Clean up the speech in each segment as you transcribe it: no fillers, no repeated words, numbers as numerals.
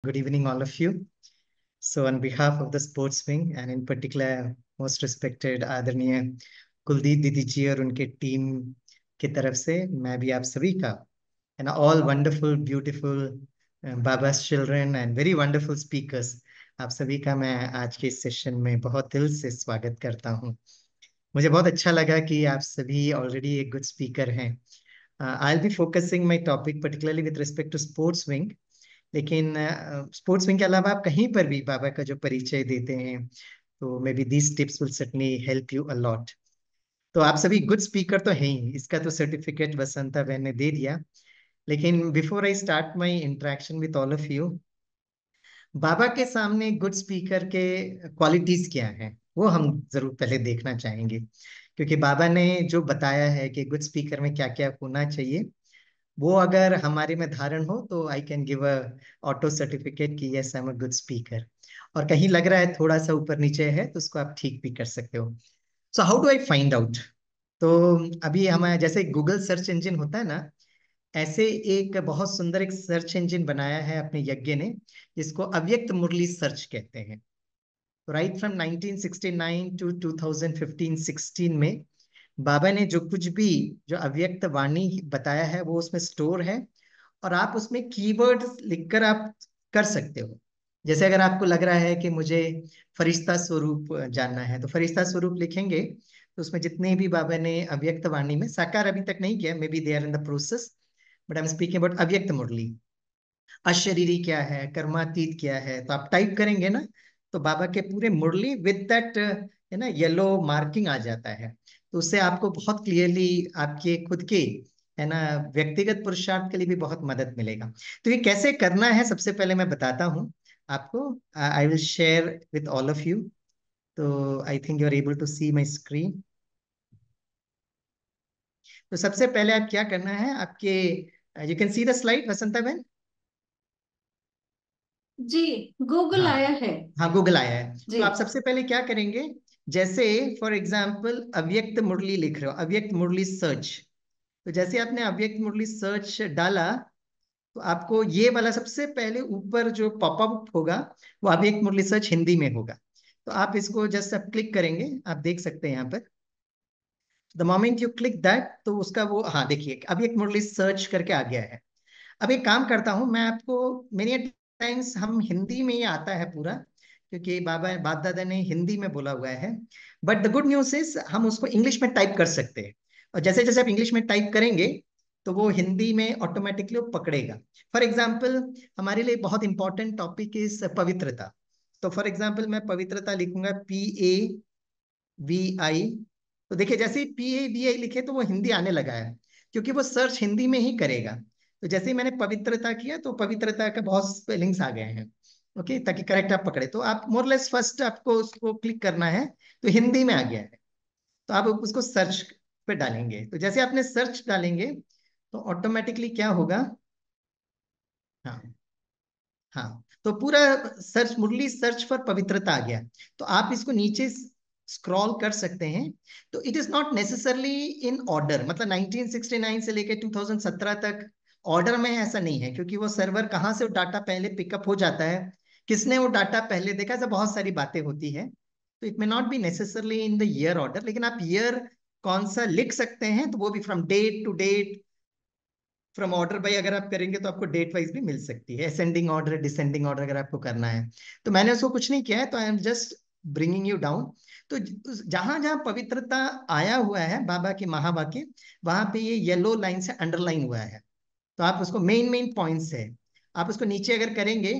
Good evening, all of you. So, on behalf of the sports wing, and in particular, most respected आदरणीय कुलदीप दीदी जी और उनके team की तरफ से मैं भी आप सभी का and all wonderful, beautiful Baba's children and very wonderful speakers, आप सभी का मैं आज के इस सेशन में बहुत दिल से स्वागत करता हूँ। मुझे बहुत अच्छा लगा कि आप सभी ऑलरेडी एक गुड स्पीकर हैं। I'll be focusing my topic particularly with respect to sports wing. लेकिन स्पोर्ट्स विंग के अलावा आप कहीं पर भी बाबा का जो परिचय देते हैं तो may be these tips will certainly help you a lot. तो आप सभी गुड स्पीकर तो हैं ही, इसका तो सर्टिफिकेट वसंता बहन ने दे दिया। लेकिन before I start my interaction with all of you, बाबा के सामने गुड स्पीकर के क्वालिटीज क्या हैं वो हम जरूर पहले देखना चाहेंगे, क्योंकि बाबा ने जो बताया है कि गुड स्पीकर में क्या क्या होना चाहिए वो अगर हमारे में धारण हो तो I can give a auto certificate कि yes I am a good speaker. और कहीं लग रहा है थोड़ा सा ऊपर नीचे है तो उसको आप ठीक भी कर सकते हो। So how do I find out? तो अभी हमारे जैसे गूगल सर्च इंजन होता है ना, ऐसे एक बहुत सुंदर एक सर्च इंजन बनाया है अपने यज्ञ ने, जिसको अव्यक्त मुरली सर्च कहते हैं। राइट फ्रॉम 1969 टू 2015-16 में बाबा ने जो कुछ भी जो अव्यक्त वाणी बताया है वो उसमें स्टोर है, और आप उसमें कीवर्ड लिखकर आप कर सकते हो। जैसे अगर आपको लग रहा है कि मुझे फरिश्ता स्वरूप जानना है तो फरिश्ता स्वरूप लिखेंगे तो उसमें जितने भी बाबा ने अव्यक्त वाणी में, साकार अभी तक नहीं किया, maybe they are in the process, but I am speaking about अव्यक्त मुरली। अशरीरी क्या है, कर्मातीत क्या है, तो आप टाइप करेंगे ना तो बाबा के पूरे मुरली विद दैट है ना येलो मार्किंग आ जाता है। तो उससे आपको बहुत क्लियरली आपके खुद के है ना व्यक्तिगत पुरुषार्थ के लिए भी बहुत मदद मिलेगा। तो ये कैसे करना है सबसे पहले मैं बताता हूँ आपको। I will share with all of you. तो I think you are able to see my screen. तो सबसे पहले आप क्या करना है आपके, you can see the slide Vasanta बहन। जी। गूगल हाँ, आया है। हाँ गूगल आया है। जी। तो आप सबसे पहले क्या करेंगे, जैसे फॉर एग्जाम्पल अव्यक्त मुरली लिख रहे हो, अव्यक्त मुरली सर्च। तो जैसे आपने अव्यक्त मुरली सर्च डाला तो आपको ये वाला सबसे पहले ऊपर जो पॉपअप होगा वो अव्यक्त मुरली सर्च हिंदी में होगा। तो आप इसको जस्ट आप क्लिक करेंगे, आप देख सकते हैं यहाँ पर। The moment you click that तो उसका वो, हाँ देखिए अव्यक्त मुरली सर्च करके आ गया है। अब एक काम करता हूं मैं आपको, मेनी टाइम्स हम हिंदी में ही आता है पूरा, क्योंकि बाबा बाप दादा ने हिंदी में बोला हुआ है। But the good news is हम उसको इंग्लिश में टाइप कर सकते हैं, और जैसे जैसे आप इंग्लिश में टाइप करेंगे तो वो हिंदी में ऑटोमेटिकली वो पकड़ेगा। फॉर एग्जाम्पल हमारे लिए बहुत इंपॉर्टेंट टॉपिक इज पवित्रता। तो फॉर एग्जाम्पल मैं पवित्रता लिखूंगा PAVI। तो देखिए जैसे ही PAVI लिखे तो वो हिंदी आने लगा है, क्योंकि वो सर्च हिंदी में ही करेगा। तो जैसे ही मैंने पवित्रता किया तो पवित्रता का बहुत स्पेलिंग्स आ गए हैं। ओके, ताकि करेक्ट आप पकड़े तो आप मोरलेस फर्स्ट आपको उसको क्लिक करना है। तो हिंदी में आ गया है, तो आप उसको सर्च पे डालेंगे। तो जैसे आपने सर्च डालेंगे तो ऑटोमेटिकली क्या होगा, हाँ हाँ, तो पूरा सर्च मुरली सर्च फॉर पवित्रता आ गया। तो आप इसको नीचे स्क्रॉल कर सकते हैं। तो it is not necessarily in order, मतलब 1969 से लेकर 2017 तक ऑर्डर में ऐसा नहीं है, क्योंकि वो सर्वर कहाँ से वो डाटा पहले पिकअप हो जाता है, किसने वो डाटा पहले देखा, ऐसा बहुत सारी बातें होती है। तो it may not be necessarily in the year order, लेकिन आप ईयर कौन सा लिख सकते हैं तो वो भी from date to date, from order by अगर आप करेंगे तो आपको डेट वाइज भी मिल सकती है, असेंडिंग ऑर्डर डिसेंडिंग ऑर्डर अगर आपको करना है। तो मैंने उसको कुछ नहीं किया है, तो I am just bringing you down. तो जहां जहां पवित्रता आया हुआ है बाबा के महावाक्य, वहां पे ये येलो लाइन से अंडरलाइन हुआ है। तो आप उसको मेन मेन पॉइंट्स है, आप उसको नीचे अगर करेंगे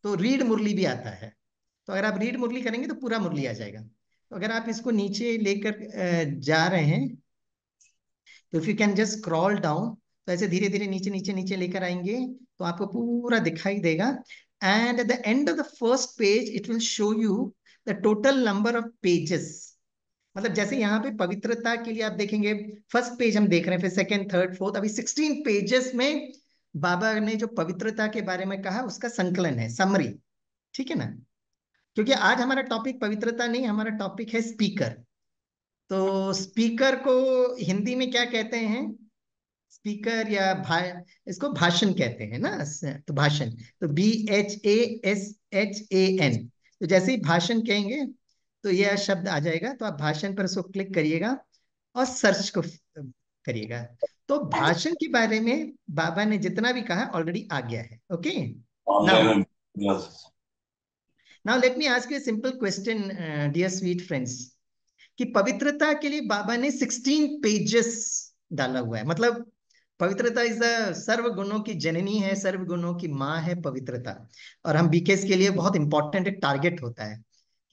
तो रीड मुरली भी आता है। तो अगर आप रीड मुरली करेंगे तो पूरा मुरली आ जाएगा। तो अगर आप इसको नीचे लेकर जा रहे हैं तो if you can just scroll down, तो ऐसे धीरे धीरे नीचे नीचे नीचे लेकर आएंगे तो आपको पूरा दिखाई देगा। And at the end of the first page it will show you the total number of pages. मतलब जैसे यहाँ पे पवित्रता के लिए आप देखेंगे, फर्स्ट पेज हम देख रहे हैं, फिर सेकंड थर्ड फोर्थ, अभी 16 पेजेस में बाबा ने जो पवित्रता के बारे में कहा उसका संकलन है, समरी। ठीक है ना, क्योंकि आज हमारा टॉपिक पवित्रता नहीं, हमारा टॉपिक है स्पीकर। तो स्पीकर को हिंदी में क्या कहते हैं? स्पीकर या इसको भाषण कहते हैं ना, तो भाषण, तो BHASHAN। तो जैसे ही भाषण कहेंगे तो यह शब्द आ जाएगा, तो आप भाषण पर उसको क्लिक करिएगा और सर्च को करिएगा। तो भाषण के बारे में बाबा ने जितना भी कहा ऑलरेडी आ गया है। Okay, now Online classes. Now let me ask you simple question dear sweet friends, कि पवित्रता के लिए बाबा ने 16 पेजेस डाला हुआ है। मतलब पवित्रता इज द सर्व गुणों की जननी है, सर्व गुणों की माँ है पवित्रता। और हम बीकेएस के लिए बहुत इंपॉर्टेंट एक टारगेट होता है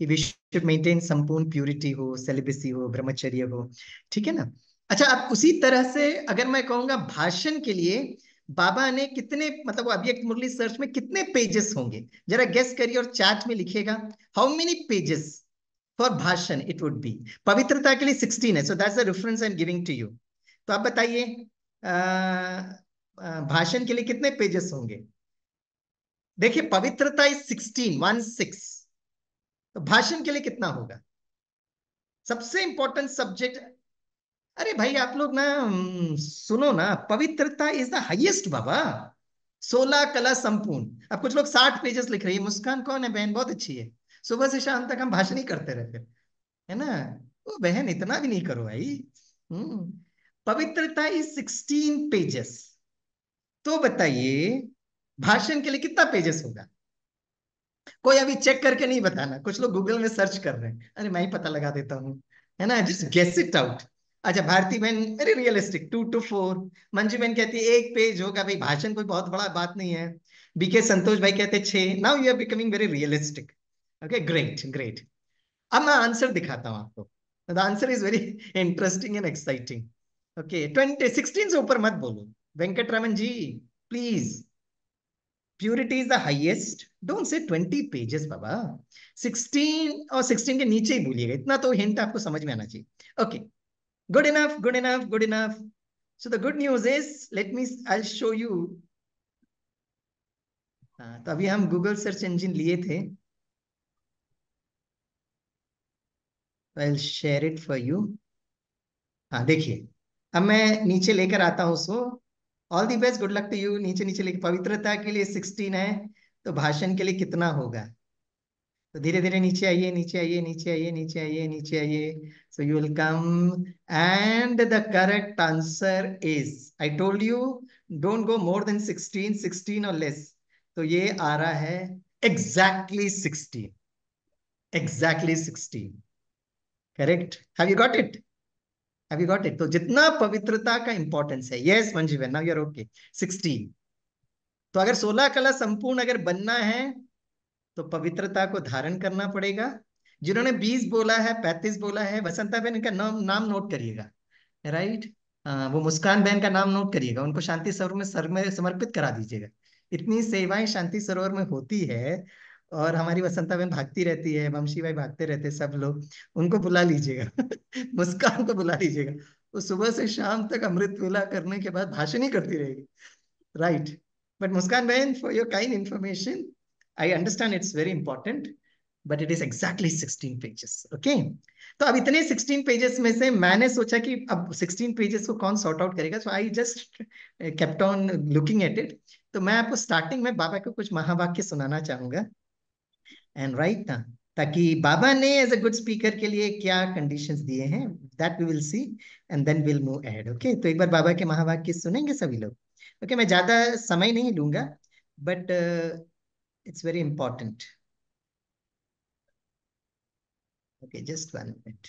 कि वी शुड मेंटेन संपूर्ण प्यूरिटी हो, सेलिबेसी हो, ब्रह्मचर्य हो। ठीक है ना? अच्छा, अब उसी तरह से अगर मैं कहूंगा भाषण के लिए बाबा ने कितने, मतलब अभिव्यक्त मुरली सर्च में कितने पेजेस होंगे, जरा गेस करिए और चैट में लिखिएगा। हाउ मेनी पेजेस फॉर भाषण इट वुड बी? पवित्रता के लिए 16 है, so that's the reference I am giving to you. तो आप बताइए भाषण के लिए कितने पेजेस होंगे? देखिए, पवित्रता इज 16, 16। तो भाषण के लिए कितना होगा? सबसे इंपॉर्टेंट सब्जेक्ट। अरे भाई आप लोग ना सुनो ना, पवित्रता इज द हाईएस्ट बाबा। 16 कला संपूर्ण। अब कुछ लोग 60 पेजेस लिख रही है। मुस्कान कौन है बहन? बहुत अच्छी है। सुबह से शाम तक हम भाषण ही करते रहते, है ना? ओ बहन, इतना भी नहीं करो भाई। हम्म पवित्रता इज 16 पेजेस। तो बताइए भाषण के लिए कितना पेजेस होगा? कोई अभी चेक करके नहीं बताना। कुछ लोग गूगल में सर्च कर रहे हैं, अरे मैं ही पता लगा देता हूँ, है ना? Just guess it out. अच्छा, भारती बहन वेरी रियलिस्टिक, 2 to 4। मंजू बहन कहती है 1 पेज होगा। भाई भाषण कोई बहुत बड़ा बात नहीं है। बीके संतोष भाई कहते हैं 6। Now you are becoming very realistic. Okay, great great. अब मैं आंसर दिखाता हूं आपको। The answer is very interesting and exciting. Okay, 16 से ऊपर मत बोलो Venkataraman ji, please. Purity is the highest, don't say 20 pages बाबा। 16 और 16 के नीचे ही भूलिएगा, इतना तो हिंट आपको समझ में आना चाहिए। Okay, good enough, good enough, good enough. So the good news is, let me I show you. तो अभी हम गूगल सर्च इंजन लिए थे, I share it for you. हाँ देखिए, अब मैं नीचे लेकर आता हूँ उसको। All the best, good luck to you. नीचे नीचे लेके, पवित्रता के लिए 16 है, तो भाषण के लिए कितना होगा? तो धीरे धीरे नीचे आइए, नीचे आइए, नीचे आइए, नीचे आइए, नीचे आइए। So you will come, and the correct answer is, I told you, don't go more than 16, 16 और लेस। तो ये आ रहा है exactly 16, exactly 16। Correct? Have you got it? Have you got it? तो जितना पवित्रता का इंपॉर्टेंस है, yes Manju now you are okay, 16। तो अगर 16 कला संपूर्ण अगर बनना है तो पवित्रता को धारण करना पड़ेगा। जिन्होंने 20 बोला है, 35 बोला है, वसंता बहन का नाम नाम नोट करिएगा, राइट? वो मुस्कान बहन का नाम नोट करिएगा, उनको शांति सरोवर में सर में समर्पित करा दीजिएगा। इतनी सेवाएं शांति सरोवर में होती है, और हमारी वसंता बहन भागती रहती है, वंशी भाई भागते रहते हैं, सब लोग उनको बुला लीजिएगा। मुस्कान को बुला लीजिएगा। वो सुबह से शाम तक अमृत वेला करने के बाद भाषण ही करती रहेगी, राइट? बट मुस्कान बहन, for your kind information, I understand it's very important, but it is exactly 16 pages. Okay, तो अब इतने 16 पेजेस में से मैंने सोचा कि अब 16 पेजेस को कौन सॉर्ट आउट करेगा, so I just kept on looking at it. तो मैं आपको स्टार्टिंग में बाबा को कुछ महावाक्य सुनाना चाहूंगा, एंड राइट ना, ताकि बाबा ने एज अ गुड स्पीकर के लिए क्या कंडीशंस दिए हैं, that we will see, and then will move ahead. Okay, तो एक बार बाबा के महावाक्य सुनेंगे सभी लोग। ओके, मैं ज्यादा समय नहीं लूंगा, but it's very important. Okay, just 1 minute.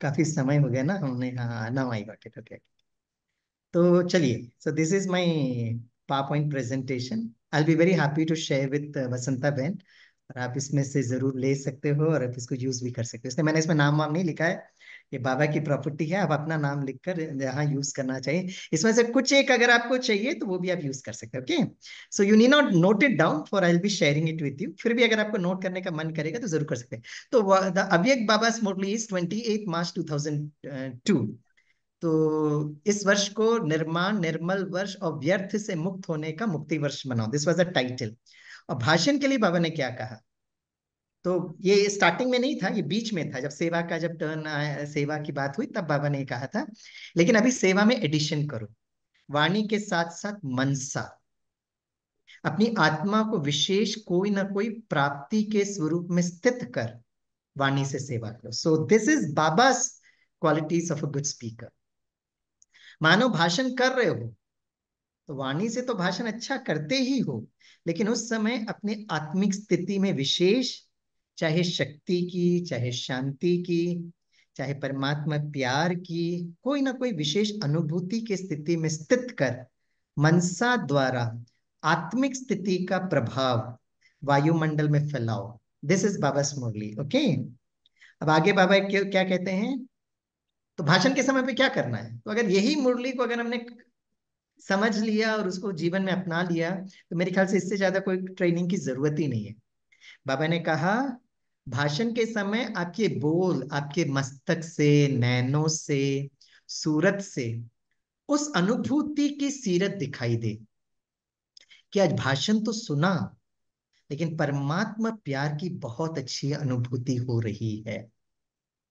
काफी समय हो गया ना हमने, हाँ now I got it. Okay, तो चलिए, so this is my PowerPoint presentation. I will be very happy to share with Vasanta बहन, और आप इसमें से जरूर ले सकते हो और आप इसको यूज भी कर सकते हो। इसलिए मैंने इसमें नाम वाम नहीं लिखा है, ये बाबा की प्रॉपर्टी है, आप अपना नाम लिखकर यहाँ यूज करना चाहिए। इसमें से कुछ एक अगर आपको चाहिए तो वो भी आप यूज कर सकते हो। Okay, so you need not note it down, for I will be sharing it with you. फिर भी अगर आपको नोट करने का मन करेगा तो जरूर कर सकते हैं। तो द अभियक्त बाबा मुरली इज 28 मार्च 2002। तो इस वर्ष को निर्माण निर्मल वर्ष और व्यर्थ से मुक्त होने का मुक्ति वर्ष मनाओ, दिस वाज द टाइटल। और भाषण के लिए बाबा ने क्या कहा? तो ये स्टार्टिंग में नहीं था, ये बीच में था, जब सेवा का जब टर्न आया, सेवा की बात हुई, तब बाबा ने कहा था। लेकिन अभी सेवा में एडिशन करो, वाणी के साथ साथ मनसा, अपनी आत्मा को विशेष कोई ना कोई प्राप्ति के स्वरूप में स्थित कर वाणी से सेवा करो। So this is Baba's qualities of a good speaker. मानो भाषण कर रहे हो तो वाणी से तो भाषण अच्छा करते ही हो, लेकिन उस समय अपने आत्मिक स्थिति में विशेष, चाहे शक्ति की, चाहे शांति की, चाहे परमात्मा प्यार की, कोई ना कोई विशेष अनुभूति की स्थिति में स्थित कर मनसा द्वारा आत्मिक स्थिति का प्रभाव वायुमंडल में फैलाओ। This is Baba Murli. Okay, अब आगे बाबा क्या क्या कहते हैं। तो भाषण के समय पे क्या करना है, तो अगर यही मुरली को अगर हमने समझ लिया और उसको जीवन में अपना लिया, तो मेरे ख्याल से इससे ज्यादा कोई ट्रेनिंग की जरूरत ही नहीं है। बाबा ने कहा, भाषण के समय आपके बोल आपके मस्तक से, नैनों से, सूरत से उस अनुभूति की सीरत दिखाई दे कि आज भाषण तो सुना, लेकिन परमात्मा प्यार की बहुत अच्छी अनुभूति हो रही है।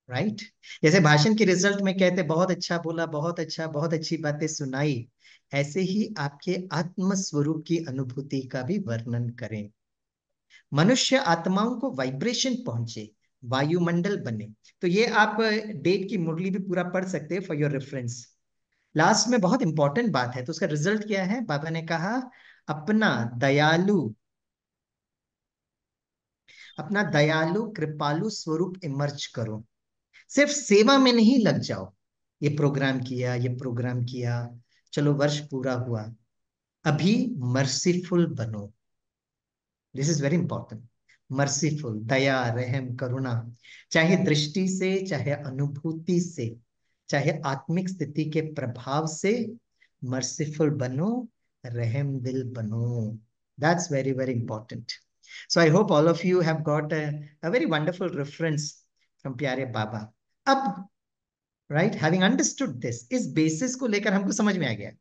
राइट, जैसे भाषण के रिजल्ट में कहते बहुत अच्छा बोला, बहुत अच्छा, बहुत अच्छी बातें सुनाई, ऐसे ही आपके आत्म स्वरूप की अनुभूति का भी वर्णन करें। मनुष्य आत्माओं को वाइब्रेशन पहुंचे, वायुमंडल बने। तो ये आप डेट की मुरली भी पूरा पढ़ सकते हैं फॉर योर रेफरेंस। लास्ट में बहुत इंपॉर्टेंट बात है, तो उसका रिजल्ट क्या है, बाबा ने कहा, अपना दयालु अपना दयालु कृपालु स्वरूप इमर्ज करो। सिर्फ सेवा में नहीं लग जाओ, ये प्रोग्राम किया, ये प्रोग्राम किया, चलो वर्ष पूरा हुआ, अभी मर्सीफुल बनो। This is very important. Merciful, दया, रहम, करुणा, चाहे दृष्टि से, चाहे अनुभूति से, चाहे आत्मिक स्थिति के प्रभाव से, मर्सीफुल बनो, रहम दिल बनो। That's very very important. So I hope all of you have got a very wonderful reference from प्यारे बाबा. अब राइट, हैविंग अंडरस्टूड दिस, इस बेसिस को लेकर हमको समझ में आ गया।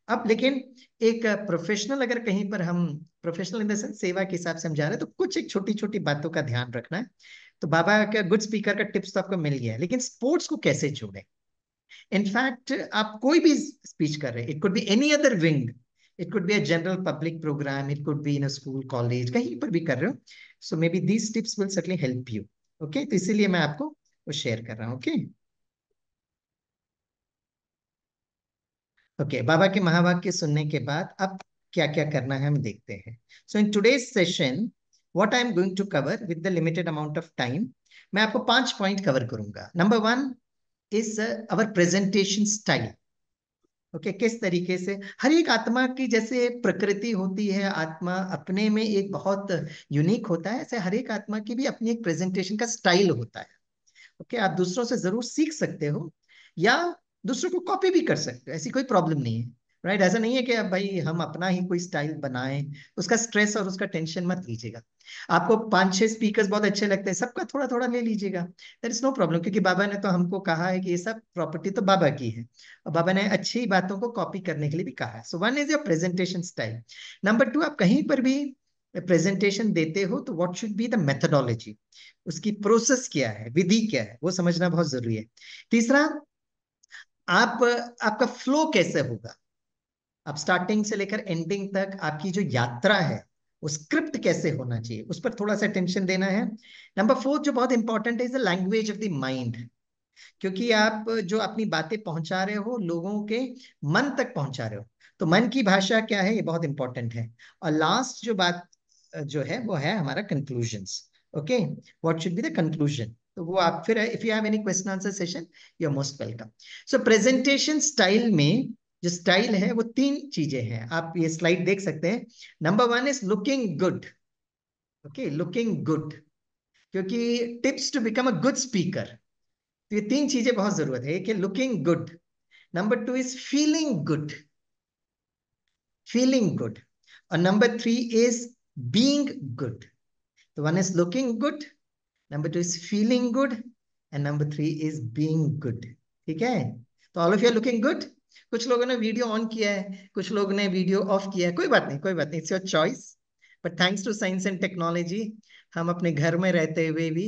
अब लेकिन एक प्रोफेशनल, अगर कहीं पर हम प्रोफेशनल इन द सेंस सेवा के हिसाब से हम जा रहे हैं, तो कुछ एक छोटी छोटी बातों का ध्यान रखना है। तो बाबा का गुड स्पीकर का टिप्स तो आपको मिल गया है, लेकिन स्पोर्ट्स को कैसे जोड़ें। इनफैक्ट आप कोई भी स्पीच कर रहे हैं, it could be any other wing, it could be a general public programme, it could be in a school, college, कहीं पर भी कर रहे हो, so maybe these tips will certainly help you. Okay, तो इसीलिए मैं आपको वो शेयर कर रहा हूँ। ओके ओके, बाबा के महावाक्य सुनने के बाद अब क्या क्या करना है हम देखते हैं। So in today's session what I am going to cover with the limited amount of time, मैं आपको 5 पॉइंट कवर करूंगा। Number 1 is our presentation style. Okay, किस तरीके से हर एक आत्मा की जैसे प्रकृति होती है, आत्मा अपने में एक बहुत यूनिक होता है, ऐसे हर एक आत्मा की भी अपनी एक प्रेजेंटेशन का स्टाइल होता है। ओके, आप दूसरों से जरूर सीख सकते हो या दूसरों को कॉपी भी कर सकते हो, ऐसी कोई प्रॉब्लम नहीं है। राइट, ऐसा नहीं है कि अब भाई हम अपना ही कोई स्टाइल बनाएं, उसका स्ट्रेस और उसका टेंशन मत लीजिएगा। आपको 5-6 स्पीकर्स बहुत अच्छे लगते हैं, सबका थोड़ा थोड़ा ले लीजिएगा, देयर इज नो प्रॉब्लम, क्योंकि बाबा ने तो हमको कहा है कि ये सब प्रॉपर्टी तो बाबा की है, और बाबा ने अच्छी बातों को कॉपी करने के लिए भी कहा है। So one is your presentation style. Number 2, आप कहीं पर भी प्रेजेंटेशन देते हो तो what should be the methodology, उसकी प्रोसेस क्या है, विधि क्या है, वो समझना बहुत जरूरी है। तीसरा, आप आपका फ्लो कैसे होगा, आप स्टार्टिंग से लेकर एंडिंग तक आपकी जो यात्रा है वो स्क्रिप्ट कैसे होना चाहिए, उस पर थोड़ा सा अटेंशन देना है। नंबर 4 जो बहुत इंपॉर्टेंट है is the language of the mind, क्योंकि आप जो अपनी बातें पहुंचा रहे हो लोगों के मन तक पहुंचा रहे हो, तो मन की भाषा क्या है ये बहुत इंपॉर्टेंट है। और लास्ट जो बात जो है वो है हमारा conclusions. Okay, what should be the conclusion, तो वो आप फिर if you have any question answer session, you are most welcome. So presentation style में जो स्टाइल है वो 3 चीजें हैं, आप ये स्लाइड देख सकते हैं। Number 1 is looking good. Okay, looking good, क्योंकि tips to become a good speaker, तो ये 3 चीजें बहुत जरूरत है। एक है looking good, number 2 is feeling good, feeling good, और नंबर 3 इज बीइंग गुड। तो one is looking good, number 2 is feeling good, and number 3 is being good. ठीक है, तो all of you are looking good. कुछ लोगों ने video on किया है, कुछ लोगों ने वीडियो ऑफ किया है, कोई बात नहीं, कोई बात नहीं, it's your choice. But thanks to science and technology हम अपने घर में रहते हुए भी,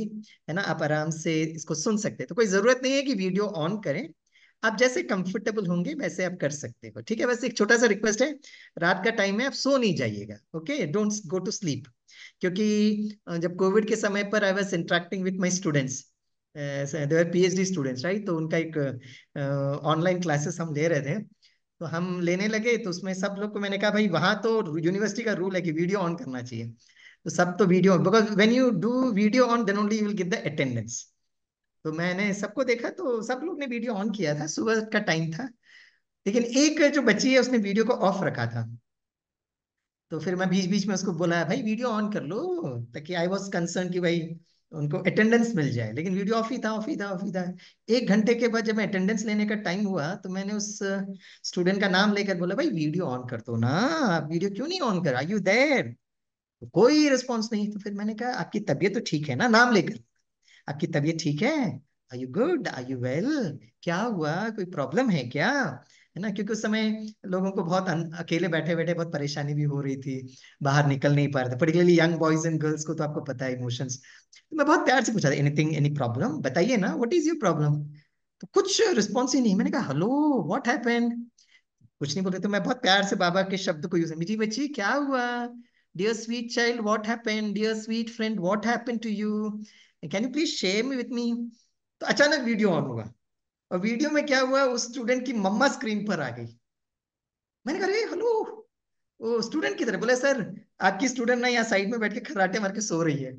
है ना, आप आराम से इसको सुन सकते हैं। तो कोई जरूरत नहीं है कि वीडियो ऑन करें, आप जैसे कंफर्टेबल होंगे वैसे आप कर सकते हो, ठीक है। वैसे एक छोटा सा रिक्वेस्ट है, रात का टाइम है, आप सो नहीं जाइएगा, okay, don't go to sleep. क्योंकि जब कोविड के समय पर I was interacting with my students, they are PhD students, right, तो उनका एक ऑनलाइन क्लासेस हम ले रहे थे, तो हम लेने लगे, तो उसमें सब लोग को मैंने कहा भाई वहां तो यूनिवर्सिटी का रूल है कि वीडियो ऑन करना चाहिए। तो सब तो video, because when you do video on then only you will get the attendance. तो मैंने सबको देखा, तो सब लोग ने वीडियो ऑन किया था, सुबह का टाइम था, लेकिन एक जो बच्ची है उसने वीडियो को ऑफ रखा था। तो फिर मैं बीच बीच में उसको बोला भाई वीडियो ऑन कर लो, ताकि आई वॉज कंसर्न कि भाई उनको अटेंडेंस मिल जाए, लेकिन वीडियो ऑफ ही था, ऑफ ही था, ऑफ ही था। 1 घंटे के बाद जब मैं अटेंडेंस लेने का टाइम हुआ, तो मैंने उस स्टूडेंट का नाम लेकर बोला भाई वीडियो ऑन कर दो ना, आप वीडियो क्यों नहीं ऑन कर, आर यू देयर? कोई रिस्पॉन्स नहीं। तो फिर मैंने कहा आपकी तबीयत तो ठीक है ना, नाम लेकर, आपकी तबीयत ठीक है, are you good, are you well, क्या हुआ, कोई प्रॉब्लम है क्या, है ना, क्योंकि उस समय लोगों को बहुत अकेले बैठे बैठे बहुत परेशानी भी हो रही थी, बाहर निकल नहीं पा रहे थे, particularly young boys and girls को तो आपको पता है इमोशंस। तो मैं बहुत प्यार से पूछा था एनीथिंग, एनी प्रॉब्लम, बताइए ना, व्हाट इज योर प्रॉब्लम। तो कुछ रिस्पॉन्स ही नहीं। मैंने कहा हेलो, व्हाट हैपेंड, कुछ नहीं बोल रहे। तो मैं बहुत प्यार से बाबा के शब्द को यूज, मीठी बच्ची क्या हुआ, dear sweet child what happened, dear sweet friend what happened to you, can you please share me with me. तो अचानक वीडियो ऑन हुआ, और वीडियो में क्या हुआ, उस स्टूडेंट की मम्मा स्क्रीन पर आ गई। मैंने कहा अरे हेलो, वो स्टूडेंट की तरह बोले सर, आपकी स्टूडेंट ना यहाँ साइड में बैठ के खर्राटे मार के सो रही है,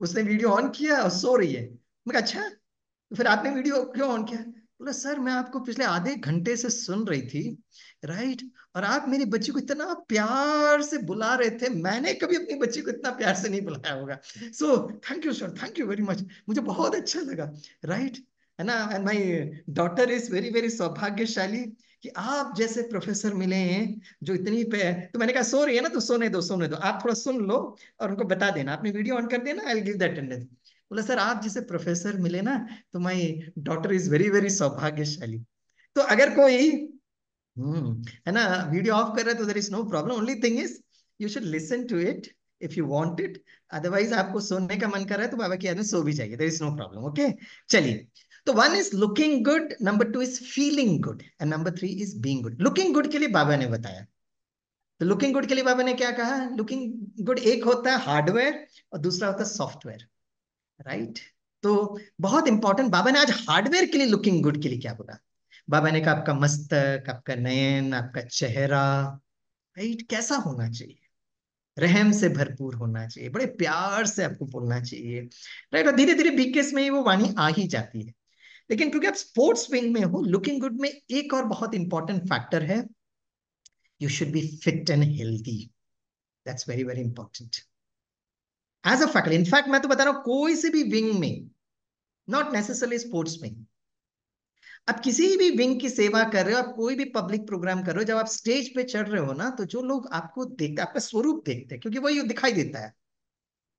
उसने वीडियो ऑन किया और सो रही है। मैं कहा अच्छा, तो फिर आपने वीडियो क्यों ऑन किया? बोला सर मैं आपको पिछले आधे घंटे से सुन रही थी, राइट, और आप मेरी बच्ची को इतना प्यार से बुला रहे थे, मैंने कभी अपनी बच्ची को इतना प्यार से नहीं बुलाया होगा। सो thank you sir, thank you very much, मुझे बहुत अच्छा लगा, राइट, है ना। And my daughter is very very सौभाग्यशाली कि आप जैसे प्रोफेसर मिले हैं जो इतनी पे। तो मैंने कहा सो रही है ना, तो सोने दो, सोने दो, आप थोड़ा सुन लो और उनको बता देना, आपने वीडियो ऑन कर देना, I will give the attendance. बोला सर आप जैसे प्रोफेसर मिले ना, तो my daughter is very very सौभाग्यशाली। तो अगर कोई है ना वीडियो ऑफ कर रहा है, तो there is no problem, only thing is you should listen to it if you want it, otherwise आपको सोने का मन कर रहा है तो बाबा की याद में सो भी जाइए, there is no problem, okay. चलिए, तो one is looking good, number two is feeling good, and number three is being good. Looking good के लिए बाबा ने बताया, तो लुकिंग गुड के लिए बाबा ने क्या कहा, लुकिंग गुड एक होता है हार्डवेयर और दूसरा होता है सॉफ्टवेयर, राइट। तो बहुत इंपॉर्टेंट, बाबा ने आज हार्डवेयर के लिए लुकिंग गुड के लिए क्या बोला। बाबा ने कहा आपका मस्तक, आपका नयन, आपका चेहरा, राइट, कैसा होना चाहिए, रहम से भरपूर होना चाहिए, बड़े प्यार से आपको बोलना चाहिए, राइट। और धीरे धीरे बीकेस में ही वो वाणी आ ही जाती है। लेकिन क्योंकि आप स्पोर्ट्स विंग में हो, लुकिंग गुड में एक और बहुत इंपॉर्टेंट फैक्टर है, you should be fit and healthy, that's very very important as a faculty. In fact मैं तो बता रहा हूँ, कोई से भी विंग में, नॉट नेसेसरली स्पोर्ट्स विंग, आप किसी भी विंग की सेवा कर रहे हो, आप कोई भी पब्लिक प्रोग्राम कर रहे हो, जब आप स्टेज पे चढ़ रहे हो ना, तो जो लोग आपको देखते हैं, आपका स्वरूप देखते हैं, क्योंकि वही दिखाई देता है,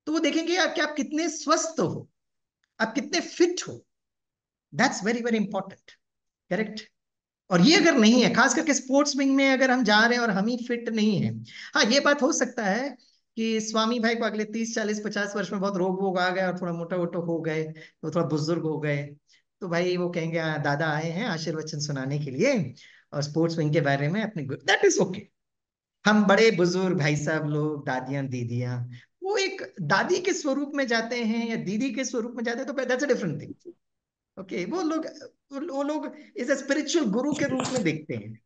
तो वो देखेंगे कि आप कितने स्वस्थ हो, आप कितने फिट हो, that's very very important, correct. और ये अगर नहीं है, खास करके स्पोर्ट्स विंग में अगर हम जा रहे हैं और हम ही फिट नहीं है, हाँ ये बात हो सकता है कि स्वामी भाई को अगले 30 40 50 वर्ष में बहुत रोग वोग आ गए और थोड़ा मोटा वोटा हो गए, तो थोड़ा बुजुर्ग हो गए, तो भाई वो कहेंगे दादा आए हैं आशीर्वचन सुनाने के लिए और स्पोर्ट्स विंग के बारे में अपने, दैट इज ओके। हम बड़े बुजुर्ग भाई साहब लोग, दादियां दीदियां, वो एक दादी के स्वरूप में जाते हैं या दीदी के स्वरूप में जाते हैं, तो that's a different thing, okay. वो लोग इस स्पिरिचुअल गुरु के रूप में देखते हैं,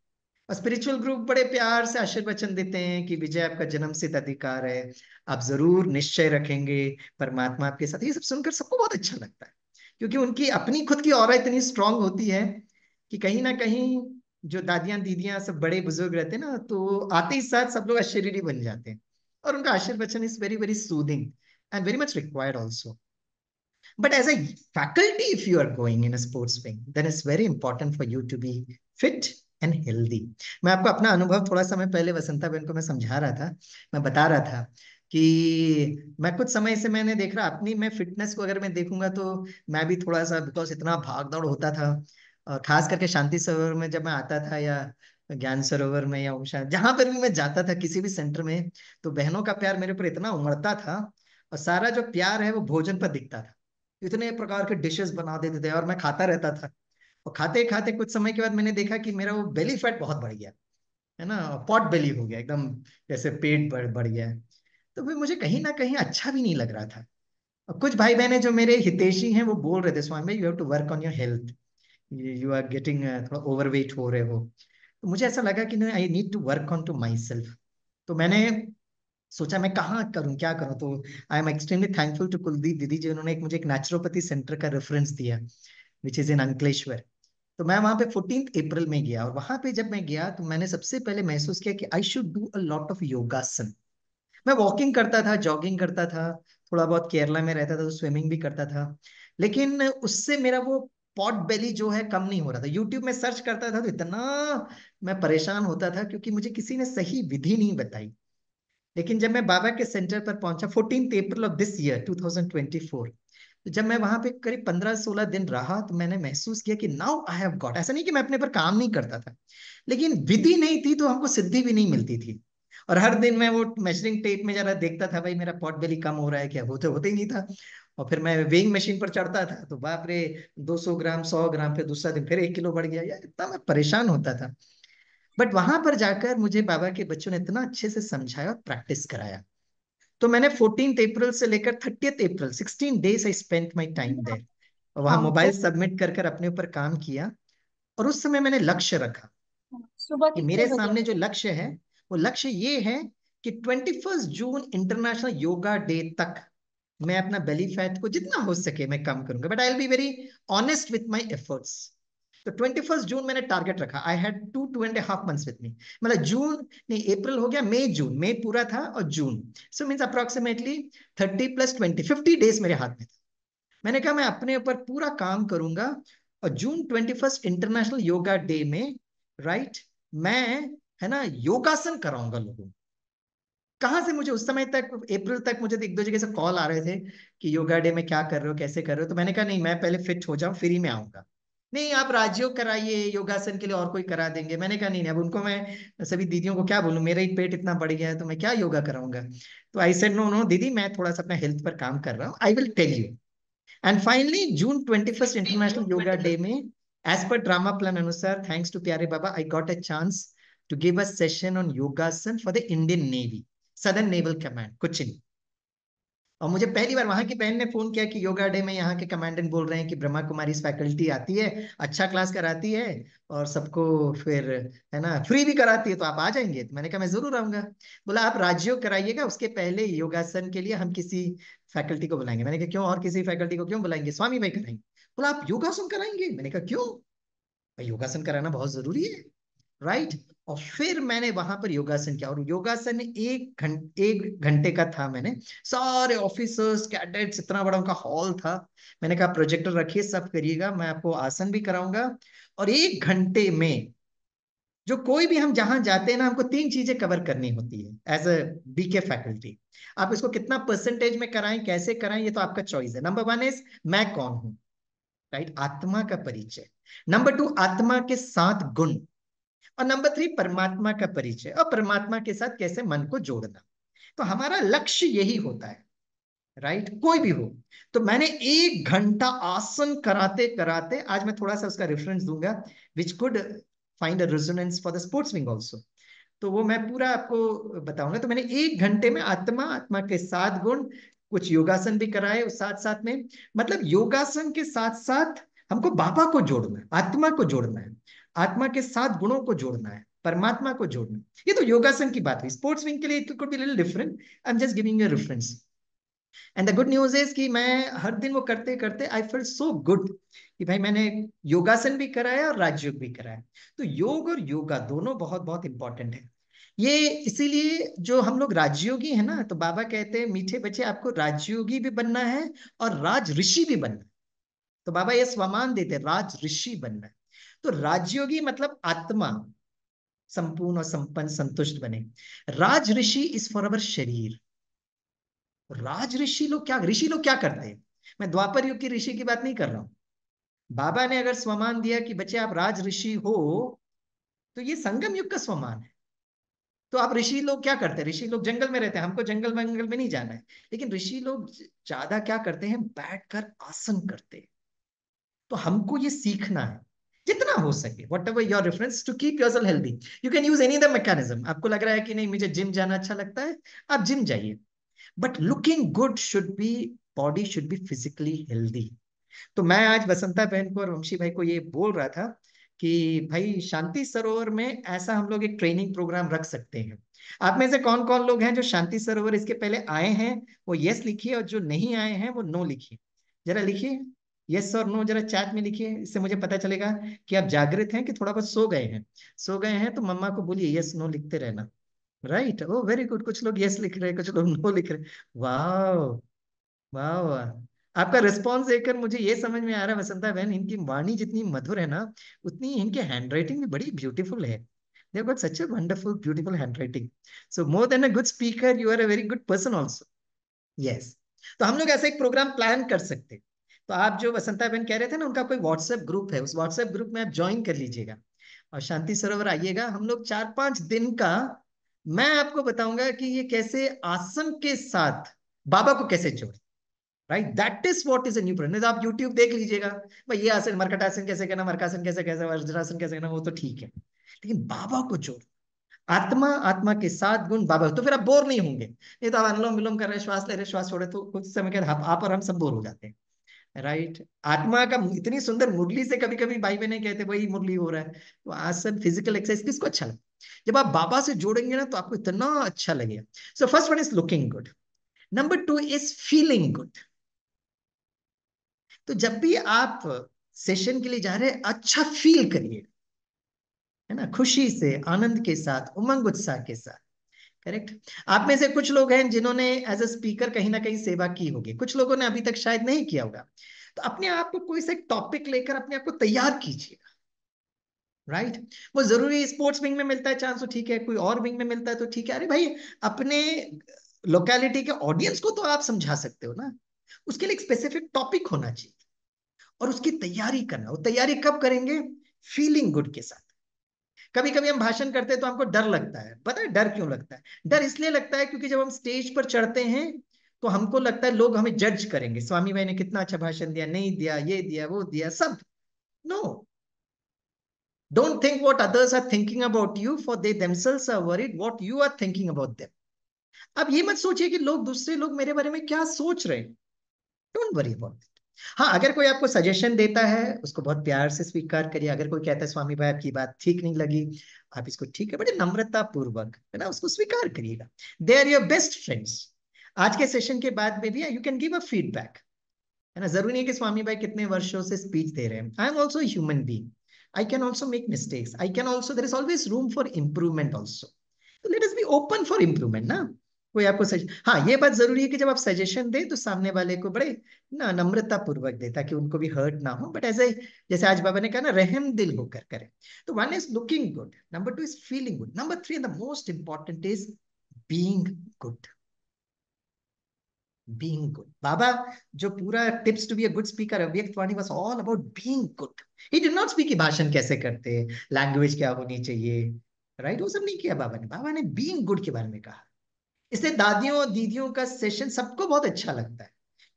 और स्पिरिचुअल ग्रुप बड़े प्यार से आशीर्वचन देते हैं कि विजय आपका जन्म सिद्ध अधिकार है, आप जरूर निश्चय रखेंगे परमात्मा आपके साथ। ये सब सुनकर सबको बहुत अच्छा लगता है, क्योंकि उनकी अपनी खुद की ऑरा इतनी स्ट्रांग होती है कि कहीं ना कहीं जो दादियां दीदियां सब बड़े बुजुर्ग रहते हैं ना, तो आते ही साथ सब लोग आश्चर्य बन जाते हैं, और उनका आशीर्वचन is very very soothing and very much required also. But as a faculty, if you are going in a sports wing, then it's very important for you to be fit and healthy. मैं आपको अपना अनुभव थोड़ा समय पहले वसंता बहन को मैं समझा रहा था, मैं बता रहा था कि मैं कुछ समय से मैंने देख रहा अपनी, मैं फिटनेस को अगर मैं देखूंगा तो मैं भी थोड़ा सा, बिकॉज इतना भाग दौड़ होता था, और खास करके शांति सरोवर में जब मैं आता था या ज्ञान सरोवर में या ओम शांति, जहां पर भी मैं जाता था किसी भी सेंटर में, तो बहनों का प्यार मेरे ऊपर इतना उमड़ता था, और सारा जो प्यार है वो भोजन पर दिखता था। इतने प्रकार के डिशेस बना देते थे और मैं खाता रहता था। और खाते खाते कुछ समय के बाद मैंने देखा कि मेरा वो बेली फैट बहुत बढ़ गया, है ना, पॉट बेली हो गया एकदम, जैसे पेट बढ़ गया है। तो फिर मुझे कहीं ना कहीं अच्छा भी नहीं लग रहा था। और कुछ भाई बहन जो मेरे हितैषी हैं वो बोल रहे थे, स्वामी भाई you have to work on your health, you are getting थोड़ा ओवरवेट हो रहे हो। तो मुझे ऐसा लगा कि I need to work on to my self. तो मैंने सोचा मैं कहाँ करूँ, क्या करूँ। तो I am extremely thankful to Kuldeep दीदी जी, उन्होंने एक मुझे एक नेचुरोपैथी सेंटर का रेफरेंस दिया, विच इज इन अंकलेश्वर। तो मैं वहां पे 14 अप्रैल में गया, और वहां पे जब मैं गया तो मैंने सबसे पहले महसूस किया कि I should do a lot of योगासन। मैं वॉकिंग करता था, जॉगिंग करता था, थोड़ा बहुत केरला में रहता था तो स्विमिंग भी करता था, लेकिन उससे मेरा वो पॉट बेली जो है कम नहीं हो रहा था। यूट्यूब में सर्च करता था तो इतना मैं परेशान होता था, क्योंकि मुझे किसी ने सही विधि नहीं बताई। लेकिन जब मैं बाबा के सेंटर पर पहुंचा 14 अप्रैल ऑफ दिस ईयर 2024, तो जब मैं वहां पे करीब 15-16 दिन रहा, तो मैंने महसूस किया कि नाउ आई हैव गॉट, ऐसा नहीं कि मैं अपने पर काम नहीं करता था, लेकिन विधि नहीं थी तो हमको सिद्धि भी नहीं मिलती थी। और हर दिन मैं वो मेजरिंग टेप में जरा देखता था, भाई मेरा पॉट बेली कम हो रहा है क्या, होते होते ही नहीं था। और फिर मैं वेइंग मशीन पर चढ़ता था तो बाप रे, 200 ग्राम, 100 ग्राम, फिर दूसरा दिन फिर 1 किलो बढ़ गया, यार इतना मैं परेशान होता था। बट वहां पर जाकर मुझे बाबा के बच्चों ने इतना अच्छे से समझाया और प्रैक्टिस कराया। तो मैंने 14 अप्रैल से लेकर 30 अप्रैल 16 days I spent my time there, और वहां हाँ तो मोबाइल सबमिट कर कर अपने ऊपर काम किया। और उस समय मैंने लक्ष्य रखा सुबह कि कितने मेरे बजे सामने जो उठे? लक्ष्य है, वो लक्ष्य ये है कि 21 जून इंटरनेशनल योगा डे तक मैं अपना बेली फैट को जितना हो सके मैं कम करूंगा, but I will be very honest with my efforts. तो 21 जून मैंने टारगेट रखा। I had 2.5 months with me, मतलब जून नहीं, अप्रैल हो गया, मई जून, मई पूरा था और जून, सो मीन्स अप्रोक्सीमेटली 30 + 20, 50 डेज मेरे हाथ में था। मैंने कहा मैं अपने ऊपर पूरा काम करूंगा, और जून 21 इंटरनेशनल योगा डे में, राइट, मैं, है ना, योगासन कराऊंगा लोगों को। कहाँ से, मुझे उस समय तक, अप्रैल तक मुझे एक दो जगह से कॉल आ रहे थे कि योगा डे में क्या कर रहे हो, कैसे कर रहे हो। तो मैंने कहा नहीं, मैं पहले फिट हो जाऊं, फ्री में आऊंगा। नहीं आप राजयोग कराइए, योगासन के लिए और कोई करा देंगे। मैंने कहा नहीं नहीं, अब उनको मैं सभी दीदियों को क्या बोलूं, मेरा ही पेट इतना बढ़ गया है तो मैं क्या योगा कराऊंगा। तो आई सेड नो नो दीदी, मैं थोड़ा सा अपना हेल्थ पर काम कर रहा हूँ, I will tell you. And finally June 21 International Yoga Day में, एज पर ड्रामा प्लान अनुसार, थैंक्स टू प्यारे Baba, I got a chance to give a session on योगासन for the Indian Navy, Southern Naval Command Cochin. और मुझे पहली बार वहां की बहन ने फोन किया कि योगा डे में यहाँ के कमांडेंट बोल रहे हैं कि ब्रह्मा कुमारी फैकल्टी आती है, अच्छा क्लास कराती है, और सबको फिर, है ना, फ्री भी कराती है, तो आप आ जाएंगे। तो मैंने कहा मैं जरूर आऊंगा। बोला आप राज्योग कराइएगा, उसके पहले योगासन के लिए हम किसी फैकल्टी को बुलाएंगे। मैंने कहा क्यों, और किसी फैकल्टी को क्यों बुलाएंगे, स्वामी भाई कराएंगे। बोला आप योगासन कराएंगे। मैंने कहा क्यों भाई, योगासन कराना बहुत जरूरी है, राइट। और फिर मैंने वहां पर योगासन किया, और योगासन 1 घंटे का था। मैंने सारे ऑफिसर्स, कैडेट्स, इतना बड़ा उनका हॉल था। मैंने कहा प्रोजेक्टर रखिए, सब करिएगा, मैं आपको आसन भी कराऊंगा। और 1 घंटे में, जो कोई भी हम जहां जाते हैं ना, हमको 3 चीजें कवर करनी होती है एज अ बीके फैकल्टी। आप इसको कितना परसेंटेज में कराएं, कैसे कराएं, ये तो आपका चॉइस है। नंबर 1 इज मैं कौन हूं, राइट, आत्मा का परिचय। नंबर 2 आत्मा के 7 गुण। और नंबर 3 परमात्मा का परिचय, और परमात्मा के साथ कैसे मन को जोड़ना। तो हमारा लक्ष्य यही होता है, राइट, कोई भी हो। तो मैंने 1 घंटा आसन कराते कराते, आज मैं थोड़ा सा उसका रेफरेंस दूंगा, which could find a resonance for the sports wing also. तो वो मैं पूरा आपको बताऊंगा। तो मैंने 1 घंटे में आत्मा, आत्मा के 7 गुण, कुछ योगासन भी कराए उस साथ साथ में। मतलब योगासन के साथ साथ हमको बाबा को जोड़ना है, आत्मा को जोड़ना है, आत्मा के 7 गुणों को जोड़ना है, परमात्मा को जोड़ना है। ये तो योगासन की बात हुई। स्पोर्ट्स विंग के लिए it could be little different, I am just giving you reference. And the good news is कि मैं हर दिन वो करते करते आई फील सो गुड कि भाई मैंने योगासन भी कराया और राजयोग भी कराया। तो योग और योगा दोनों बहुत बहुत इंपॉर्टेंट है। ये इसीलिए जो हम लोग राजयोगी है ना, तो बाबा कहते हैं मीठे बच्चे आपको राजयोगी भी बनना है और राज ऋषि भी बनना है। तो बाबा ये स्वमान देते हैं, राज ऋषि बनना है। तो राजयोगी मतलब आत्मा संपूर्ण और संपन्न संतुष्ट बने। राज ऋषि इज फॉर अवर शरीर। राज ऋषि लोग क्या करते हैं, मैं द्वापर युग की ऋषि की बात नहीं कर रहा हूं। बाबा ने अगर स्वमान दिया कि बच्चे आप राज ऋषि हो, तो ये संगम युग का स्वमान है। तो आप ऋषि लोग क्या करते हैं, ऋषि लोग जंगल में रहते हैं, हमको जंगल मंगल में नहीं जाना है, लेकिन ऋषि लोग ज्यादा क्या करते हैं, बैठकर आसन करते हैं। तो हमको ये सीखना है जितना हो सके, whatever your reference to keep yourself healthy. You can use any the mechanism. आपको लग रहा है कि नहीं मुझे जिम जाना अच्छा लगता है, आप जिम जाइए, but looking good should be, body should be physically healthy. तो मैं आज वसंता बहन को और वंशी भाई को ये बोल रहा था कि भाई शांति सरोवर में ऐसा हम लोग एक ट्रेनिंग प्रोग्राम रख सकते हैं। आप में से कौन कौन लोग हैं जो शांति सरोवर इसके पहले आए हैं, वो यस लिखिए, और जो नहीं आए हैं वो नो लिखिए। जरा लिखिए यस और नो, जरा चैट में लिखिए, इससे मुझे पता चलेगा कि आप जागृत हैं कि थोड़ा बहुत सो गए हैं। सो गए हैं तो मम्मा को बोलिए यस नो लिखते रहना। राइट, ओ वेरी गुड, कुछ लोग यस लिख रहे हैं, कुछ लोग नो लिख रहे हैं। वाह, वाह वाह। आपका रिस्पॉन्स देखकर मुझे ये समझ में आ रहा है वसंता बहन, इनकी वाणी जितनी मधुर है ना, उतनी इनके हैंडराइटिंग भी बड़ी ब्यूटीफुल है। They got such a wonderful beautiful handwriting. So more than a good speaker, you are a very good person also. Yes. तो हम लोग ऐसा एक प्रोग्राम प्लान कर सकते हैं। तो आप जो वसंता बहन कह रहे थे ना, उनका कोई व्हाट्सएप ग्रुप है, उस व्हाट्सएप ग्रुप में आप ज्वाइन कर लीजिएगा और शांति सरोवर आइएगा। हम लोग 4-5 दिन का मैं आपको बताऊंगा कि ये कैसे आसन के साथ बाबा को कैसे जोड़े। Right, that is what is a new प्रेरणा। आप यूट्यूब देख लीजिएगा, भाई ये आसन मरकटासन कैसे करना, मरकासन कैसे कैसे, वज्रासन कैसे करना, वो तो ठीक है, लेकिन बाबा को जोड़, आत्मा, आत्मा के साथ गुण बाबा, तो फिर आप बोर नहीं होंगे। नहीं तो आप अनुलोम विलोम कर रहे, श्वास ले रहे, श्वास छोड़े, तो कुछ समय के बाद आप और हम सब बोर हो जाते हैं। राइट, आत्मा का इतनी सुंदर मुरली से कभी कभी भाई बहने कहते वही मुरली हो रहा है। तो आसन फिजिकल एक्सरसाइज किसको अच्छा लगता है, जब आप बाबा से जोड़ेंगे ना तो आपको इतना अच्छा लगेगा। So first one is looking good, number 2 is feeling good. तो जब भी आप सेशन के लिए जा रहे हैं, अच्छा फील करिए, है ना, खुशी से, आनंद के साथ, उमंग उत्साह के साथ। करेक्ट। आप में से कुछ लोग हैं जिन्होंने एज अ स्पीकर कहीं ना कहीं सेवा की होगी, कुछ लोगों ने अभी तक शायद नहीं किया होगा। तो अपने आप को कोई सा टॉपिक लेकर अपने आप को तैयार कीजिए। राइट, वो जरूरी स्पोर्ट्स विंग में मिलता है चांस तो ठीक है, कोई और विंग में मिलता है तो ठीक है, अरे भाई अपने लोकेलिटी के ऑडियंस को तो आप समझा सकते हो ना। उसके लिए एक स्पेसिफिक टॉपिक होना चाहिए और उसकी तैयारी करना। वो तैयारी कब करेंगे, फीलिंग गुड के साथ। कभी कभी हम भाषण करते हैं तो हमको डर लगता है, पता है डर क्यों लगता है? डर इसलिए लगता है क्योंकि जब हम स्टेज पर चढ़ते हैं तो हमको लगता है लोग हमें जज करेंगे, स्वामी भाई ने कितना अच्छा भाषण दिया, नहीं दिया, ये दिया, वो दिया, सब। No, don't think what others are thinking about you, for they themselves are worried what you are thinking about them. अब ये मत सोचिए कि लोग, दूसरे लोग मेरे बारे में क्या सोच रहे हैं। Don't worry about it. हाँ, अगर कोई आपको सजेशन देता है उसको बहुत प्यार से स्वीकार करिए। अगर कोई कहता है स्वामी भाई आपकी बात ठीक नहीं लगी, आप इसको ठीक है बड़े नम्रता पूर्वक, है ना, उसको स्वीकार करिएगा। They are your best friends. आज के सेशन के बाद में भी you can give a feedback, है ना। जरूरी नहीं कि स्वामी भाई कितने वर्षों से स्पीच दे रहे हैं, I am also human being, I can also make mistakes, I can also, there is always room for improvement also. तो let us be open for improvement ना। कोई आपको हाँ, ये बात जरूरी है कि जब आप सजेशन दे तो सामने वाले को बड़े ना नम्रता पूर्वक दे, ताकि उनको भी हर्ट ना हो, बट एज ए, जैसे आज बाबा ने कहा ना, रहम दिल होकर करे। तो one is looking good, number 2 is feeling good, number 3 the most important is being good. Being good, Baba जो पूरा tips to be a good speaker अव्यक्त वाणी was all about being good. He did not speak कि भाषण कैसे करते हैं, language क्या होनी चाहिए, राइट, वो सब नहीं किया बाबा ने। बाबा ने बीइंग गुड के बारे में कहा। इसलिए दादियों और दीदियों का सेशन सबको बहुत अच्छा लगता है।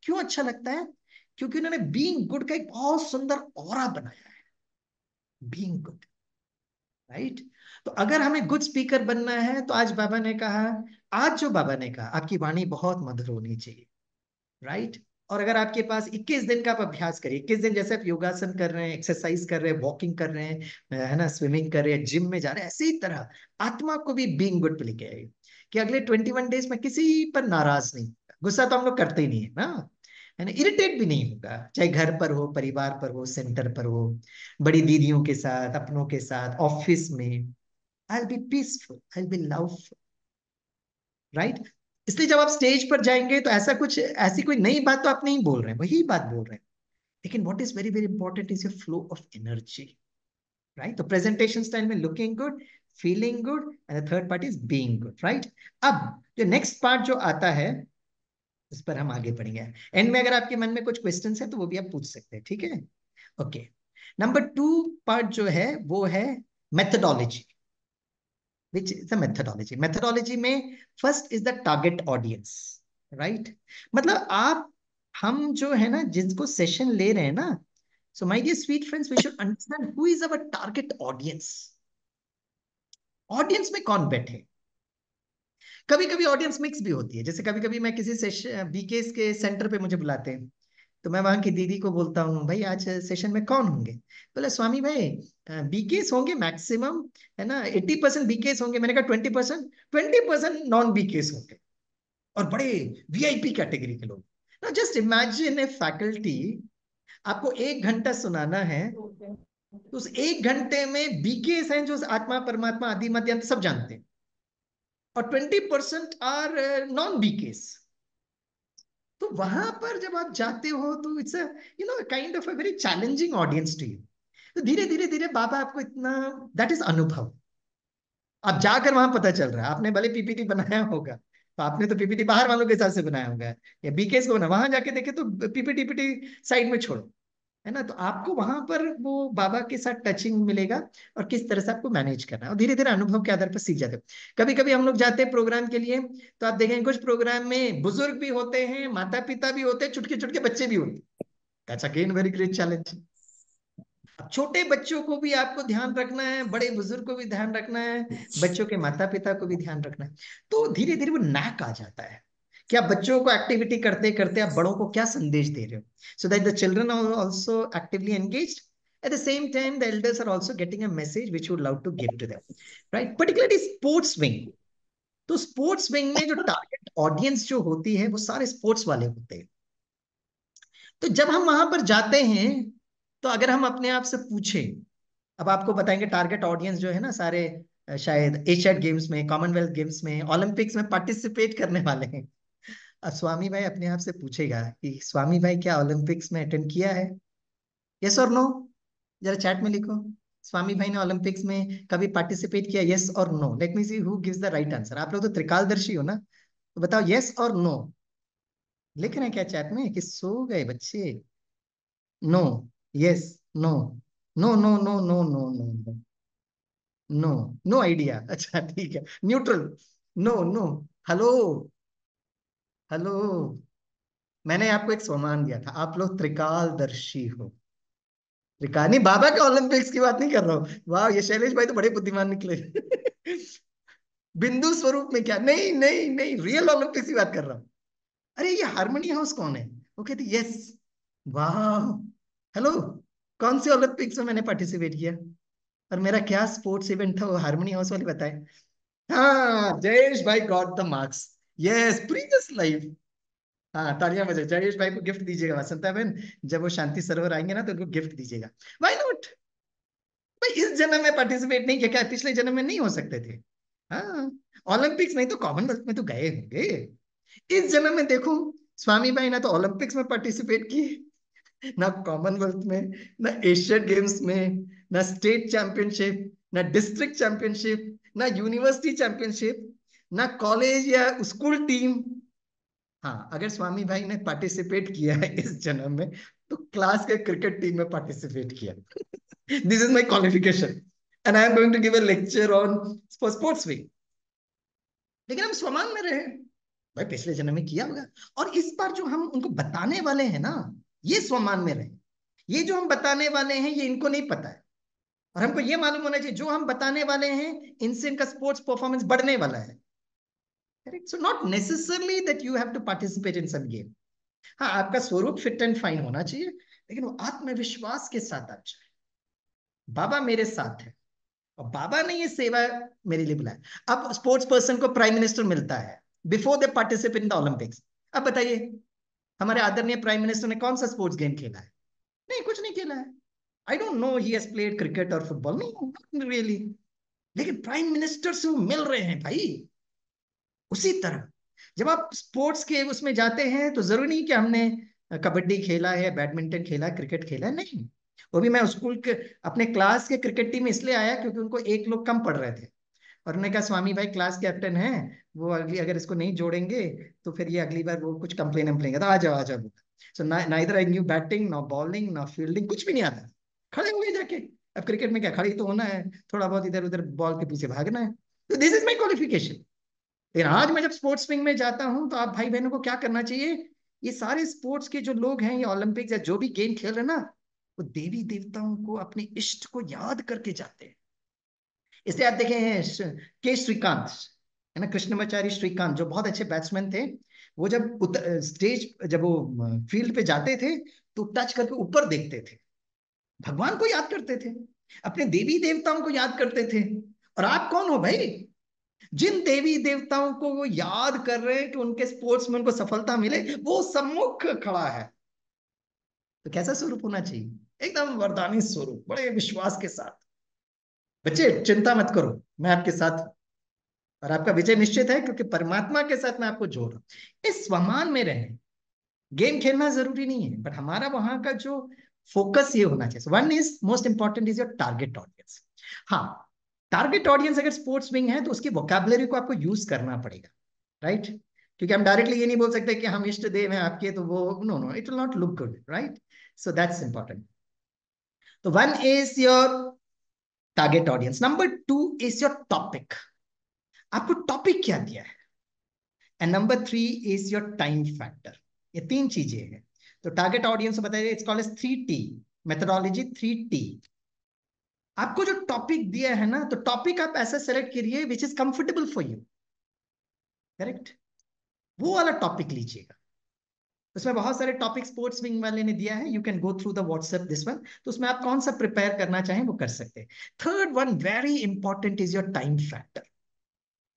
क्यों अच्छा लगता है? क्योंकि उन्होंने बीइंग गुड का एक बहुत सुंदर ऑरा बनाया है। Being good, right. तो अगर हमें गुड स्पीकर बनना है तो आज बाबा ने कहा, आज जो बाबा ने कहा, आपकी वाणी बहुत मधुर होनी चाहिए। राइट। और अगर आपके पास 21 दिन का आप अभ्यास करिए, 21 दिन जैसे आप योगासन कर रहे हैं, एक्सरसाइज कर रहे हैं, वॉकिंग कर रहे हैं, है ना, स्विमिंग कर रहे हैं, जिम में जा रहे हैं, ऐसे ही तरह आत्मा को भी बीइंग गुड पे लेके आइए कि अगले 21 डेज में किसी पर नाराज नहीं, गुस्सा तो हम लोग करते ही नहीं है ना, है ना, इरिटेट भी नहीं होगा, चाहे घर पर हो, परिवार पर हो, सेंटर पर हो, बड़ी दीदियों के साथ, अपनों के साथ, ऑफिस में। आई will be peaceful, I will B loveful. Right. इसलिए जब आप स्टेज पर जाएंगे तो ऐसा कुछ, ऐसी कोई नई बात तो आप नहीं बोल रहे हैं, वही बात बोल रहे हैं, लेकिन what is very very important is your flow of energy. Right. तो प्रेजेंटेशन स्टाइल में looking good, feeling good, and the third part is being good. Right. अब जो नेक्स्ट पार्ट जो आता है, उस पर हम आगे बढ़ेंगे। एंड में अगर आपके मन में कुछ क्वेश्चंस है तो वो भी आप पूछ सकते हैं, ठीक है। ओके। नंबर 2 पार्ट जो है वो है methodology. Which is a methodology. Methodology में first is the target audience, right. मतलब आप, हम जो है ना जिसको सेशन ले रहे हैं ना, so my dear sweet friends, we should understand who is our target audience. Audience में कौन बैठे। कभी कभी ऑडियंस मिक्स भी होती है, जैसे कभी कभी मैं किसी सेशन बीकेएस के सेंटर पे मुझे बुलाते हैं, तो मैं वहां की दीदी को बोलता हूँ, भाई आज सेशन में कौन होंगे। बोले स्वामी भाई बीकेएस होंगे मैक्सिमम, है ना, 80% बीकेएस होंगे। मैंने कहा 20%, 20% नॉन बीकेएस होंगे, और बड़े वीआईपी कैटेगरी के लोग। ना जस्ट इमेजिन ए फैकल्टी, आपको 1 घंटा सुनाना है, तो उस 1 घंटे में बीकेएस हैं जो आत्मा परमात्मा आदि मध्य अंत सब जानते हैं, और 20% आर नॉन बीकेएस। तो वहां पर जब आप जाते हो तो it's a kind of a very challenging audience to you. तो धीरे धीरे धीरे बाबा आपको इतना, दैट इज अनुभव। अब जाकर वहां पता चल रहा है, आपने भले पीपीटी बनाया होगा, तो आपने तो पीपीटी बाहर वालों के हिसाब से बनाया होगा, या बीकेएस को बना, वहां जाके देखे तो पीपीटी पीपीटी साइड में छोड़ो, है ना। तो आपको वहां पर वो बाबा के साथ टचिंग मिलेगा, और किस तरह से आपको मैनेज करना है, और धीरे धीरे अनुभव के आधार पर सीख जाते हो। कभी कभी हम लोग जाते हैं प्रोग्राम के लिए, तो आप देखेंगे कुछ प्रोग्राम में बुजुर्ग भी होते हैं, माता पिता भी होते हैं, चुटके चुटके बच्चे भी होते हैं। That's again very great challenge. छोटे बच्चों को भी आपको ध्यान रखना है, बड़े बुजुर्ग को भी ध्यान रखना है, बच्चों के माता पिता को भी ध्यान रखना है। तो धीरे धीरे वो नैक आ जाता है कि आप बच्चों को एक्टिविटी करते करते आप बड़ों को क्या संदेश दे रहे हो, so that the children are also actively engaged. At the same time, the elders are also getting a message which you would love to give to them, right? Particularly sports wing. तो sports wing में जो target audience जो होती है वो सारे sports वाले होते हैं। तो जब हम वहां पर जाते हैं, तो अगर हम अपने आप से पूछें, अब आपको बताएंगे टारगेट ऑडियंस जो है ना सारे शायद एशियाड गेम्स में, कॉमनवेल्थ गेम्स में, ओलंपिक्स में पार्टिसिपेट करने वाले हैं। अब स्वामी भाई अपने आप से पूछेगा कि स्वामी भाई क्या ओलंपिक्स में अटेंड किया है, यस और नो। जरा चैट में लिखो, स्वामी भाई ने ओलंपिक्स में कभी पार्टिसिपेट किया, यस और no. Let me see who gives the right answer. आप लोग तो त्रिकालदर्शी हो ना, तो बताओ यस और नो। लिख रहे हैं क्या चैट में कि सो गए बच्चे। No, yes, no, no no no no no no no, no, idea आइडिया। अच्छा ठीक है, neutral, no no. Hello, hello, मैंने आपको एक सम्मान दिया था, आप लोग त्रिकालदर्शी हो। त्रिकाल नहीं, बाबा के ओलंपिक्स की बात नहीं कर रहा हूँ। वाह, ये शैलेश भाई तो बड़े बुद्धिमान निकले। बिंदु स्वरूप में क्या, नहीं नहीं नहीं, रियल ओलंपिक्स की बात कर रहा हूँ। अरे ये हारमोनी हाउस कौन है, वो कहती यस। वाह, हेलो, कौन से ओलंपिक्स में मैंने पार्टिसिपेट किया, और मेरा क्या स्पोर्ट्स इवेंट था, वो हारमोनी हाउस वाले बताए। हाँ, जयेश भाई got the marks, yes, previous life. हाँ, तालियां बजाए, जयेश भाई को गिफ्ट दीजिएगा वसंता बहन, जब वो शांति सरोवर आएंगे ना तो उनको गिफ्ट दीजिएगा। Why not. भाई इस जन्म में पार्टिसिपेट नहीं किया, क्या पिछले जन्म में नहीं हो सकते थे। हाँ, ओलंपिक्स नहीं तो कॉमनवेल्थ में तो गए होंगे। इस जन्म में देखो, स्वामी भाई ना तो ओलंपिक्स में पार्टिसिपेट किए, ना कॉमनवेल्थ में, ना एशियन गेम्स में, ना स्टेट चैंपियनशिप, ना डिस्ट्रिक्ट चैंपियनशिप, ना यूनिवर्सिटी चैंपियनशिप, ना कॉलेज या स्कूल टीम। हाँ, अगर स्वामी भाई ने पार्टिसिपेट किया है इस जन्म में, तो क्लास के क्रिकेट टीम में पार्टिसिपेट किया। This is my qualification, and I am going to give a lecture on sports week. लेकिन हम स्वमान में रहे, भाई पिछले जन्म में किया होगा, और इस बार जो हम उनको बताने वाले हैं ना, ये स्वमान में रहे। ये जो हम बताने वाले हैं ये इनको नहीं पता है, और हमको ये मालूम होना चाहिए जो हम बताने वाले हैं इनसे इनका स्पोर्ट्स परफॉर्मेंस बढ़ने वाला है। Correct, so not necessarily that you have to participate in some game. हाँ, आपका स्वरूप फिट एंड फाइन होना चाहिए, लेकिन वो आत्मविश्वास के साथ आप जाए, बाबा मेरे साथ है, और बाबा ने ये सेवा मेरे लिए बुलाया। अब स्पोर्ट्स पर्सन को प्राइम मिनिस्टर मिलता है before they participate in the Olympics. अब बताइए, हमारे आदरणीय प्राइम मिनिस्टर ने कौन सा स्पोर्ट्स गेम खेला है? नहीं, कुछ नहीं खेला है। I don't know he has played cricket और फुटबॉल, नहीं रियली। लेकिन प्राइम मिनिस्टर से वो मिल रहे हैं भाई। उसी तरह जब आप स्पोर्ट्स के उसमें जाते हैं, तो जरूरी नहीं कि हमने कबड्डी खेला है, बैडमिंटन खेला है, क्रिकेट खेला है, नहीं। वो भी मैं स्कूल के अपने क्लास के क्रिकेट टीम में इसलिए आया क्योंकि उनको एक लोग कम पढ़ रहे थे, और उन्होंने कहा स्वामी भाई क्लास कैप्टन है, वो अगली अगर इसको नहीं जोड़ेंगे तो फिर ये अगली बार वो कुछ कंप्लेन कंप्लेन तो आ जाओ आ जाओ। So neither I knew batting, ना बॉलिंग, ना फील्डिंग, कुछ भी नहीं आता। खड़े हुए जाके, अब क्रिकेट में क्या, खड़ी तो होना है, थोड़ा बहुत इधर उधर बॉल के पीछे भागना है। तो दिस इज माई क्वालिफिकेशन। लेकिन आज मैं जब स्पोर्ट्स विंग में जाता हूं तो आप भाई बहनों को क्या करना चाहिए, ये सारे स्पोर्ट्स के जो लोग हैं, ये ओलंपिक्स या जो भी गेम खेल रहे हैं ना, वो देवी देवताओं को, अपने इष्ट को याद करके जाते हैं। इसलिए आप देखे हैं के श्रीकांत, है ना, कृष्णमाचारी श्रीकांत, जो बहुत अच्छे बैट्समैन थे, वो जब स्टेज, जब वो फील्ड पे जाते थे तो टच करके ऊपर देखते थे, भगवान को याद करते थे, अपने देवी देवताओं को याद करते थे। और आप कौन हो भाई, जिन देवी देवताओं को वो याद कर रहे हैं कि उनके स्पोर्ट्स में उनको सफलता मिले, वो सम्मुख खड़ा है। तो कैसा स्वरूप होना चाहिए, एकदम वरदानी स्वरूप, बड़े विश्वास के साथ। बच्चे चिंता मत करो, मैं आपके साथ हूं, और आपका विजय निश्चित है, क्योंकि परमात्मा के साथ मैं आपको जोड़ रहा हूं। इस स्वमान में रहें। गेम खेलना जरूरी नहीं है, बट हमारा वहां का जो फोकस ये होना चाहिए, one is most important is your target audience. हाँ, टारगेट ऑडियंस अगर स्पोर्ट्स विंग है तो उसकी वोकैबुलरी को आपको यूज करना पड़ेगा, राइट? क्योंकि हम डायरेक्टली ये नहीं बोल सकते कि हम इष्ट देव हैं आपके, तो वो no no, it will not look good, right? So that's important. तो one is your target audience, number two is your topic, आपको टॉपिक क्या दिया है, and number three is your time factor. ये तीन चीजें हैं। तो टारगेट ऑडियंस बताइए, it's called as 3T methodology, 3T। आपको जो टॉपिक दिया है ना, तो टॉपिक आप ऐसा सेलेक्ट करिए which is comfortable for you, correct? वो वाला टॉपिक लीजिएगा। उसमें बहुत सारे टॉपिक स्पोर्ट्स विंग वाले ने दिया है, you can go through the WhatsApp this one, तो उसमें आप कौन सा प्रिपेयर करना चाहें वो कर सकते हैं। Third one very important is your time factor,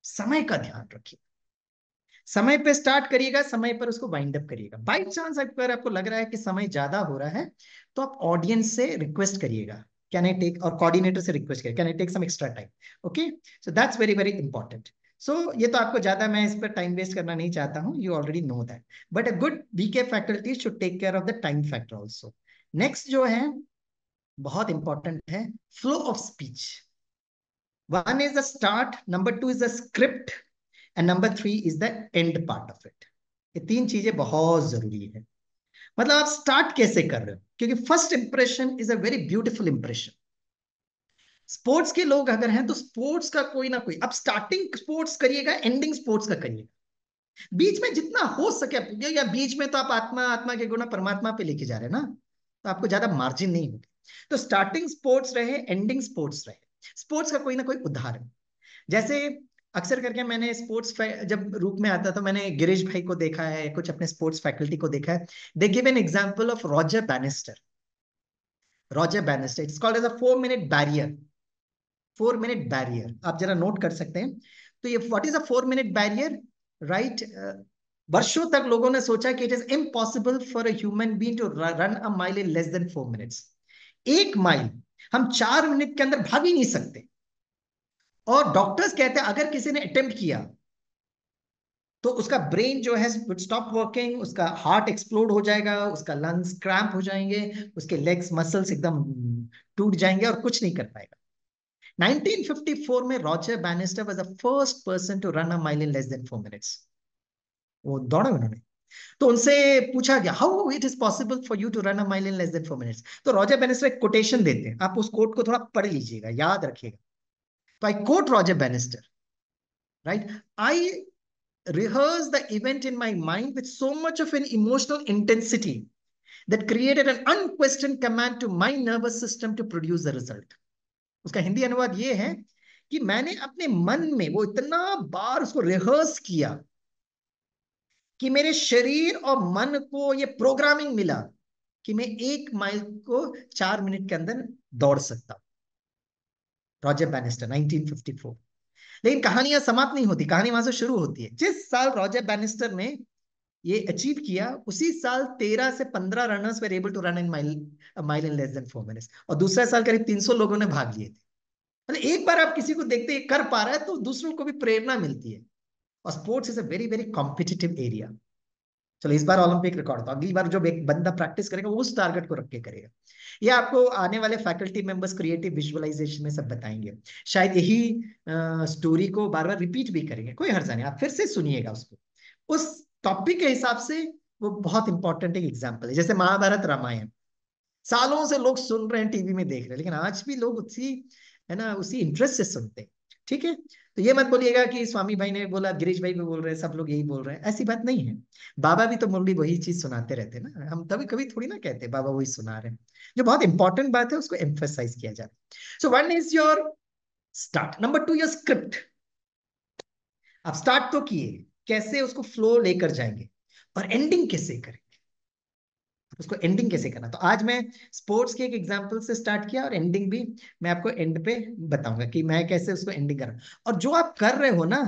समय का ध्यान रखिए। समय पे स्टार्ट करिएगा, समय पर उसको वाइंड अप करिएगा। बाई चांस अगर आपको लग रहा है कि समय ज्यादा हो रहा है, तो आप ऑडियंस से रिक्वेस्ट करिएगा, कैन आई टेक, और कोऑर्डिनेटर से रिक्वेस्ट करिए, can I take some extra time. Okay, so that's very very important. So ये तो आपको ज्यादा, मैं इस पर टाइम वेस्ट करना नहीं चाहता हूँ, you already know that, but a good BK faculty should take care of the time factor also. Next जो है बहुत इंपॉर्टेंट है, flow of speech. One is the start, number two is the script, and number three is the end part of it. ये तीन चीजें बहुत जरूरी है। मतलब आप स्टार्ट कैसे कर रहे हो, क्योंकि first impression is a very beautiful impression. Sports के लोग अगर हैं तो स्पोर्ट्स का कोई ना कोई, अब स्टार्टिंग स्पोर्ट्स करिएगा, एंडिंग स्पोर्ट्स का करिएगा, बीच में जितना हो सके, या बीच में तो आप आत्मा आत्मा के गुना परमात्मा पे लेके जा रहे हैं ना, तो आपको ज्यादा मार्जिन नहीं होगी। तो स्टार्टिंग स्पोर्ट्स रहे, एंडिंग स्पोर्ट्स रहे, स्पोर्ट्स का कोई ना कोई उदाहरण। जैसे अक्सर करके मैंने स्पोर्ट्स जब रूप में आता तो मैंने गिरीश भाई को देखा है, कुछ अपने स्पोर्ट्स फैकल्टी को देखा है, they give an example of Roger Bannister. Roger Bannister, it's called as a 4 minute barrier. 4 minute barrier आप जरा नोट कर सकते हैं। तो ये what is a 4 minute barrier, right? वर्षों तक लोगों ने सोचा कि it is impossible for a human being to run a mile in less than 4 minutes. 1 mile हम 4 मिनट के अंदर भाग ही नहीं सकते। और डॉक्टर्स कहते हैं अगर किसी ने अटेम्प्ट किया तो उसका ब्रेन जो है वुड स्टॉप वर्किंग, उसका हार्ट एक्सप्लोड हो जाएगा, उसका लंग्स क्रैम्प हो जाएंगे, उसके लेग्स मसल्स एकदम टूट जाएंगे और कुछ नहीं कर पाएगा। 1954 में Roger Bannister was the first person to run a mile in less than 4 minutes. वो दौड़े उन्होंने। तो उनसे पूछा गया how it is possible for you to run a mile in less than 4 minutes. तो रॉजर बैनिस्टर एक कोटेशन देते हैं, आप उस कोट को थोड़ा पढ़ लीजिएगा, याद रखिएगा। तो I quote Roger banister, right? I rehearsed the event in my mind with so much of an emotional intensity that created an unquestioned command to my nervous system to produce the result. उसका हिंदी अनुवाद ये है कि मैंने अपने मन में वो इतना बार उसको रिहर्स किया कि मेरे शरीर और मन को ये प्रोग्रामिंग मिला कि मैं 1 माइल को 4 मिनट के अंदर दौड़ सकता हूं। Roger banister 1954। लेकिन कहानियां समाप्त नहीं होती, कहानी वहां से शुरू होती है। जिस साल रॉजर बैनिस्टर ने ये अचीव किया, उसी साल 13 से 15 runners were able to run in mile in less than 4 minutes, और दूसरा साल करीब 300 लोगों ने भाग लिए थे। मतलब एक बार आप किसी को देखते हैं कर पा रहा है तो दूसरों को भी प्रेरणा मिलती है। और sports is a very very competitive area. चलो इस बार ओलंपिक रिकॉर्ड, तो अगली बार जब एक बंदा प्रैक्टिस करेगा वो उस टारगेट को रख के करेगा। ये आपको आने वाले फैकल्टी मेंबर्स क्रिएटिव विजुअलाइजेशन में सब बताएंगे। शायद यही स्टोरी को बार बार रिपीट भी करेंगे, कोई हर्जा नहीं, आप फिर से सुनिएगा उसको उस टॉपिक के हिसाब से। वो बहुत इंपॉर्टेंट एक एग्जाम्पल है, जैसे महाभारत रामायण, सालों से लोग सुन रहे हैं, टीवी में देख रहे हैं, लेकिन आज भी लोग उसी, है ना, उसी इंटरेस्ट से सुनते हैं। ठीक है, तो ये मत बोलिएगा कि स्वामी भाई ने बोला, गिरीश भाई भी बोल रहे हैं, सब लोग यही बोल रहे हैं, ऐसी बात नहीं है। बाबा भी तो मुरली वही चीज सुनाते रहते हैं ना, हम कभी कभी थोड़ी ना कहते बाबा वही सुना रहे हैं। जो बहुत इंपॉर्टेंट बात है उसको एम्फेसाइज किया जाता है। So one is your start, number to your script. आप स्टार्ट तो किए, कैसे उसको फ्लो लेकर जाएंगे और एंडिंग कैसे करें, उसको एंडिंग कैसे करना। तो आज मैं स्पोर्ट्स के एक एग्जांपल से स्टार्ट किया और एंडिंग भी मैं आपको एंड पे बताऊंगा कि मैं कैसे उसको एंडिंग करूं। और जो आप कर रहे हो ना,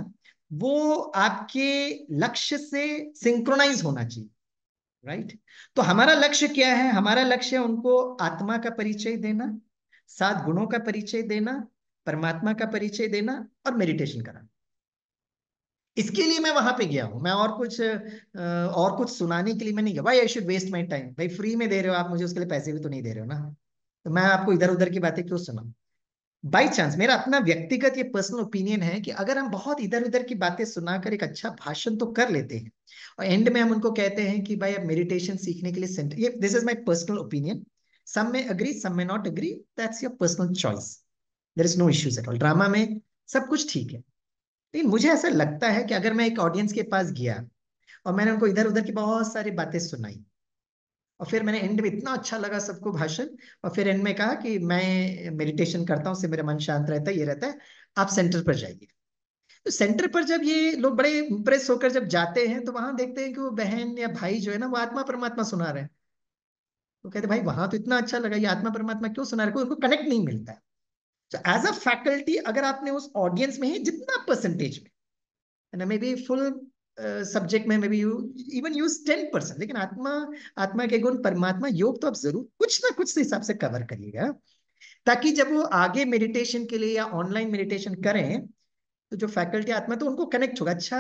वो आपके लक्ष्य से सिंक्रोनाइज होना चाहिए, राइट। तो हमारा लक्ष्य क्या है? हमारा लक्ष्य है उनको आत्मा का परिचय देना, 7 गुणों का परिचय देना, परमात्मा का परिचय देना और मेडिटेशन कराना। इसके लिए मैं वहां पे गया हूं, मैं और कुछ सुनाने के लिए मैं नहीं गया। भाई I should waste my time, भाई फ्री में दे रहे हो आप मुझे, उसके लिए पैसे भी तो नहीं दे रहे हो ना, तो मैं आपको इधर उधर की बातें क्यों सुनाऊं। बाई चांस मेरा अपना व्यक्तिगत ये पर्सनल ओपिनियन है कि अगर हम बहुत इधर उधर की बातें सुनाकर एक अच्छा भाषण तो कर लेते हैं और एंड में हम उनको कहते हैं कि भाई अब मेडिटेशन सीखने के लिए सेंटर, ये this is my personal opinion, some में अग्री सम में not agree, that's your personal choice, there is no issues at all. Drama में सब कुछ ठीक है, लेकिन मुझे ऐसा लगता है कि अगर मैं एक ऑडियंस के पास गया और मैंने उनको इधर उधर की बहुत सारी बातें सुनाई और फिर मैंने एंड में इतना अच्छा लगा सबको भाषण, और फिर एंड में कहा कि मैं मेडिटेशन करता हूँ, उससे मेरा मन शांत रहता है, ये रहता है, आप सेंटर पर जाइए। तो सेंटर पर जब ये लोग बड़े इंप्रेस होकर जब जाते हैं तो वहां देखते हैं कि वो बहन या भाई जो है ना वो आत्मा परमात्मा सुना रहे हैं। तो कहते हैं भाई वहां तो इतना अच्छा लगा, ये आत्मा परमात्मा क्यों सुना रहे, कोई उनको कनेक्ट नहीं मिलता है। तो एज अ फैकल्टी अगर आपने उस ऑडियंस में ही जितना परसेंटेज में, and maybe full सब्जेक्ट में maybe you even use 10%, लेकिन आत्मा, आत्मा के गुण, परमात्मा, योग तो आप जरूर कुछ ना कुछ हिसाब से कवर करिएगा, ताकि जब वो आगे मेडिटेशन के लिए या ऑनलाइन मेडिटेशन करें तो जो फैकल्टी आत्मा तो उनको कनेक्ट होगा। अच्छा,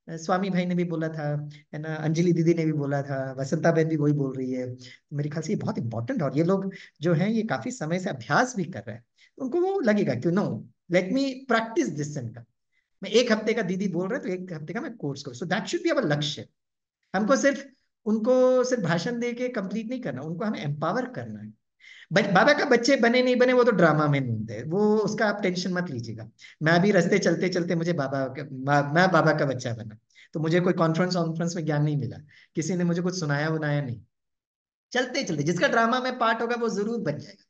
स्वामी भाई ने भी बोला था, है ना, अंजलि दीदी ने भी बोला था, वसंता बहन भी वही बोल रही है, मेरे ख्याल से ये बहुत इंपॉर्टेंट, और ये लोग जो हैं ये काफी समय से अभ्यास भी कर रहे हैं, उनको वो लगेगा कि no, let me practice this centre. मैं 1 हफ्ते का दीदी बोल रहे हैं तो 1 हफ्ते का मैं कोर्स करूँ, so that should be our लक्ष्य। हमको सिर्फ उनको सिर्फ भाषण दे के कंप्लीट नहीं करना, उनको हमें एम्पावर करना है। बाबा का बच्चे बने नहीं बने वो तो ड्रामा में नहीं है, वो उसका आप टेंशन मत लीजिएगा। मैं अभी रास्ते चलते चलते मुझे मैं बाबा का बच्चा बना, तो मुझे कोई कॉन्फ्रेंस कॉन्फ्रेंस में ज्ञान नहीं मिला, किसी ने मुझे कुछ सुनाया उनाया नहीं। चलते चलते जिसका ड्रामा में पार्ट होगा वो जरूर बन जाएगा।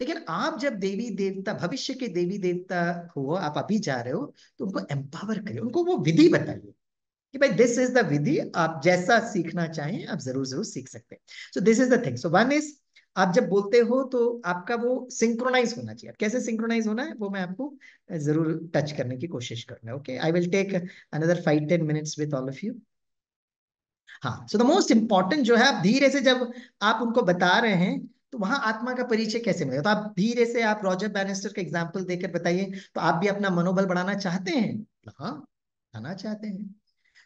लेकिन आप जब देवी देवता, भविष्य के देवी देवता हो, आप अभी जा रहे हो, तो उनको एम्पावर करिए, उनको वो विधि बताइए कि भाई दिस इज द विधि, आप जैसा सीखना चाहें आप जरूर जरूर सीख सकते हैं। सो this is the thing. So one is, आप जब बोलते हो तो आपका वो सिंक्रोनाइज होना चाहिए। कैसे सिंक्रोनाइज होना है वो मैं आपको जरूर टच करने की कोशिश करूंगा। Okay, I will take another 5-10 minutes with all of you. हाँ, सो द मोस्ट इंपॉर्टेंट जो है, आप धीरे से जब आप उनको बता रहे हैं तो वहां आत्मा का परिचय कैसे मिलेगा, तो आप धीरे से, आप रॉजर बैनिस्टर का एग्जाम्पल देकर बताइए, तो आप भी अपना मनोबल बढ़ाना चाहते हैं? हाँ, बढ़ाना चाहते हैं।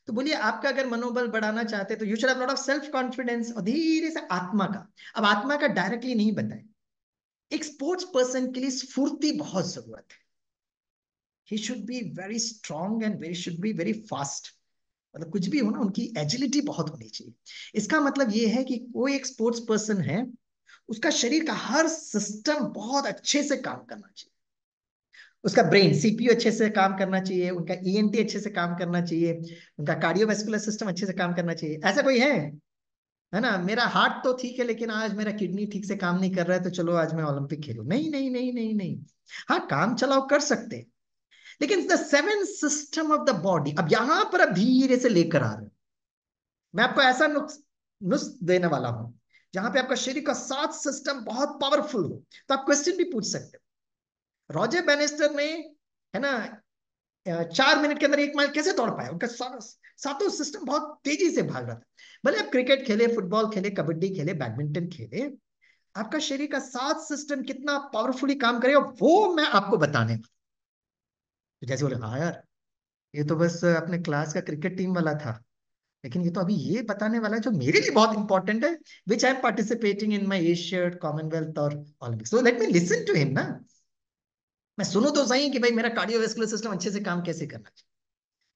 तो बोलिए, आपका अगर मनोबल बढ़ाना चाहते हैं तो you should have lot of self confidence, और धीरे से आत्मा का, अब आत्मा का डायरेक्टली नहीं बताए। एक स्पोर्ट्स पर्सन के लिए स्फूर्ति बहुत जरूरत है, he should be very strong and very should be very fast, मतलब कुछ भी हो ना उनकी एजिलिटी बहुत होनी चाहिए। इसका मतलब ये है कि कोई एक स्पोर्ट्स पर्सन है, उसका शरीर का हर सिस्टम बहुत अच्छे से काम करना चाहिए, उसका ब्रेन सीपीयू अच्छे से काम करना चाहिए, उनका ईएनटी अच्छे से काम करना चाहिए, उनका कार्डियोवास्कुलर सिस्टम अच्छे से काम करना चाहिए। ऐसा कोई है ना, मेरा हार्ट तो ठीक है लेकिन आज मेरा किडनी ठीक से काम नहीं कर रहा है तो चलो आज मैं ओलंपिक खेलूं, नहीं नहीं नहीं नहीं नहीं। हाँ, काम चलाओ कर सकते हैं, लेकिन the 7 system of the body, अब यहां पर अब धीरे से लेकर आ रहे हैं। मैं आपको ऐसा नुस्ख देने वाला हूं जहां पे आपका शरीर का 7 सिस्टम बहुत पावरफुल हो, तो आप क्वेश्चन भी पूछ सकते हो। रॉजर बैनिस्टर ने, है ना, 4 मिनट के अंदर 1 माइल कैसे दौड़ पाया, उनका सातों सिस्टम बहुत तेजी से भाग रहा था। भले आप क्रिकेट खेले, फुटबॉल खेले, कबड्डी खेले, बैडमिंटन खेले, आपका शरीर का 7 सिस्टम कितना पावरफुली काम करेगा वो मैं आपको बताने वाला। तो जैसे बोले, हाँ यार, ये तो बस अपने क्लास का क्रिकेट टीम वाला था, लेकिन ये तो अभी ये बताने वाला है जो मेरे लिए बहुत इंपॉर्टेंट है, which I am participating in my Asiad, Commonwealth और Olympic, so let me listen to him ना। मैं सुनू तो सही कि भाई मेरा कार्डियोवास्कुलर सिस्टम अच्छे से काम कैसे करना चाहिए,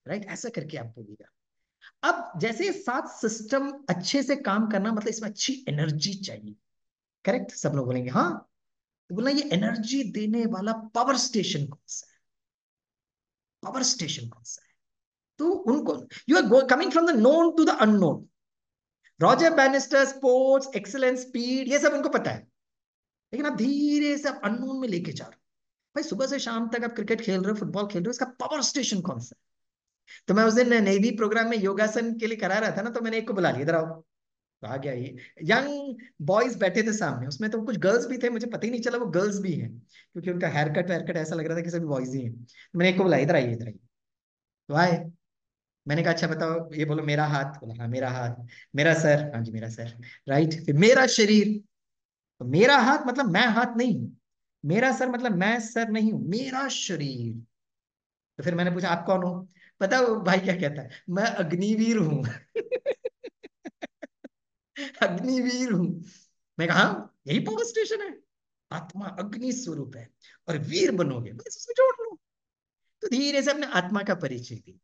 राइट, ऐसा करके आप बोलिएगा। अब जैसे 7 सिस्टम अच्छे से काम करना मतलब इसमें अच्छी एनर्जी चाहिए, करेक्ट, सब लोग बोलेंगे हाँ। तो बोला, ये एनर्जी देने वाला पावर स्टेशन कौन सा है? पावर स्टेशन कौन सा है? तो उनको, you are coming from the known to the unknown. Roger Bannister, sports excellence, speed, ये सब उनको पता है, लेकिन आप धीरे से आप अननोन में लेके जा रहे हो। भाई सुबह से शाम तक आप क्रिकेट खेल रहे हो, फुटबॉल खेल रहे हो, इसका पावर स्टेशन कौन सा है? तो मैं उस दिन नेवी प्रोग्राम में योगासन के लिए करा रहा था ना, तो मैंने एक को बुला लिया, इधर आओ। तो आ गया ये, यंग बॉयज बैठे थे सामने, उसमें तो कुछ गर्ल्स भी थे, मुझे पता ही नहीं चला वो गर्ल्स भी हैं, क्योंकि उनका हेयर कट वेयर कट ऐसा लग रहा था कि सभी बॉयज ही हैं। तो मैंने एक को बुलाया, इधर आइए इधर आइए। तो आए, मैंने कहा अच्छा बताओ, ये बोलो मेरा हाथ, बोला हाँ मेरा हाथ, मेरा सर, हाँ जी मेरा सर, राइट, फिर मेरा शरीर। तो मेरा हाथ मतलब मैं हाथ नहीं हूं, मेरा सर मतलब मैं सर नहीं हूं, मेरा शरीर। तो फिर मैंने पूछा आप कौन हो? पता है वो भाई क्या कहता है, मैं अग्निवीर हूं। अग्निवीर हूं। मैं कहा हाँ, यही पावर स्टेशन है, आत्मा अग्नि स्वरूप है और वीर बनोगे, बस उसमें जोड़ लो। तो धीरे से अपने आत्मा का परिचय दी,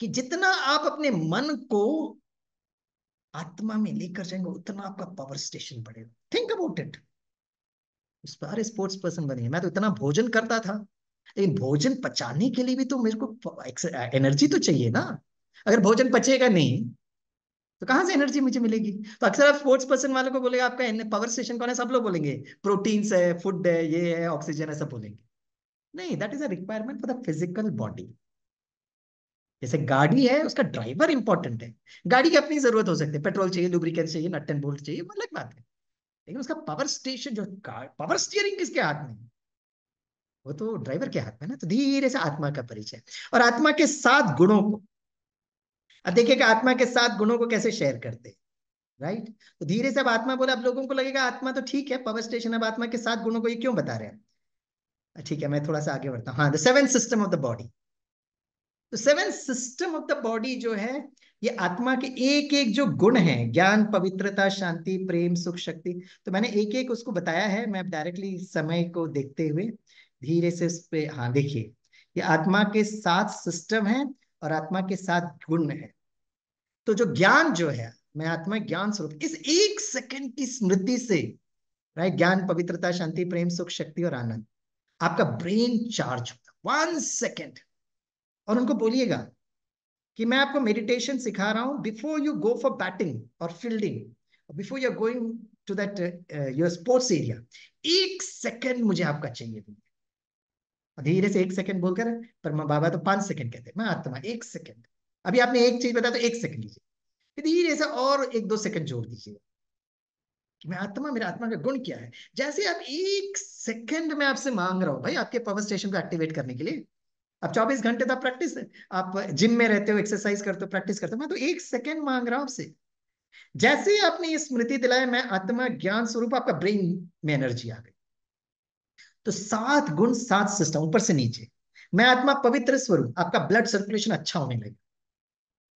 कि जितना आप अपने मन को आत्मा में लेकर जाएंगे उतना आपका पावर स्टेशन बढ़ेगा। Think about it. सारे स्पोर्ट्स पर्सन बने, मैं तो इतना भोजन करता था, लेकिन भोजन पचाने के लिए भी तो मेरे को एनर्जी तो चाहिए ना। अगर भोजन पचेगा नहीं तो कहां से एनर्जी मुझे मिलेगी? तो अक्सर आप स्पोर्ट्स पर्सन वालों को बोलेगा आपका पावर स्टेशन कौन है, सब लोग बोलेंगे प्रोटीन्स है, फूड है, ये है, ऑक्सीजन है, सब बोलेंगे। नहीं, that is a requirement for the physical body. जैसे गाड़ी है, उसका ड्राइवर इंपॉर्टेंट है। गाड़ी की अपनी जरूरत हो सकती है, पेट्रोल चाहिए, लुब्रिकेंट चाहिए, नट एंड बोल्ट चाहिए, वो अलग बात है। लेकिन उसका पावर स्टेशन जो, पावर स्टीयरिंग किसके हाथ में है? वो तो ड्राइवर के हाथ में ना। तो धीरे से आत्मा का परिचय, और आत्मा के 7 गुणों को, अब देखिए कि आत्मा के 7 गुणों को कैसे शेयर करते हैं, राइट। तो धीरे से अब आत्मा बोले, अब लोगों को लगेगा आत्मा तो ठीक है पावर स्टेशन, अब आत्मा के 7 गुणों को ये क्यों बता रहे हैं? ठीक है, मैं थोड़ा सा आगे बढ़ता हूँ। हाँ, the seven system of the body. तो seven system of the body जो है, ये आत्मा के एक एक जो गुण हैं, ज्ञान, पवित्रता, शांति, प्रेम, सुख, शक्ति, तो मैंने एक एक उसको बताया है। मैं डायरेक्टली समय को देखते हुए धीरे से उस पे, हाँ देखिए, ये आत्मा के 7 सिस्टम हैं और आत्मा के 7 गुण हैं। तो जो ज्ञान जो है, मैं आत्मा ज्ञान स्वरूप, इस 1 सेकंड की स्मृति से, राइट, ज्ञान, पवित्रता, शांति, प्रेम, सुख, शक्ति और आनंद, आपका ब्रेन चार्ज होता 1 सेकंड। और उनको बोलिएगा कि मैं आपको मेडिटेशन सिखा रहा हूं, before you go for batting और fielding, before you are going to that your sports area, 1 second मुझे आपका चाहिए। धीरे से 1 सेकंड बोलकर, पर बाबा तो 5 सेकंड कहते हैं, मैं आत्मा 1 सेकंड। अभी आपने एक चीज बताया तो 1 सेकंड लीजिए, फिर धीरे से और 1-2 सेकंड जोड़ दीजिए कि मैं आत्मा, मेरा आत्मा का गुण क्या है। जैसे आप 1 सेकंड में आपसे मांग रहा हूं भाई आपके पावर स्टेशन को एक्टिवेट करने के लिए। अब 24 घंटे तो आप प्रैक्टिस है, आप जिम में रहते हो, एक्सरसाइज करते हो, प्रैक्टिस करते हो, मैं तो 1 सेकंड मांग रहा हूं आपसे। जैसे ही आपने ये स्मृति दिलाया, मैं आत्मा ज्ञान स्वरूप, आपका ब्रेन में एनर्जी आ गई। तो 7 गुण, 7 सिस्टम, ऊपर से नीचे। मैं आत्मा पवित्र स्वरूप, आपका ब्लड सर्कुलेशन अच्छा होने लगे,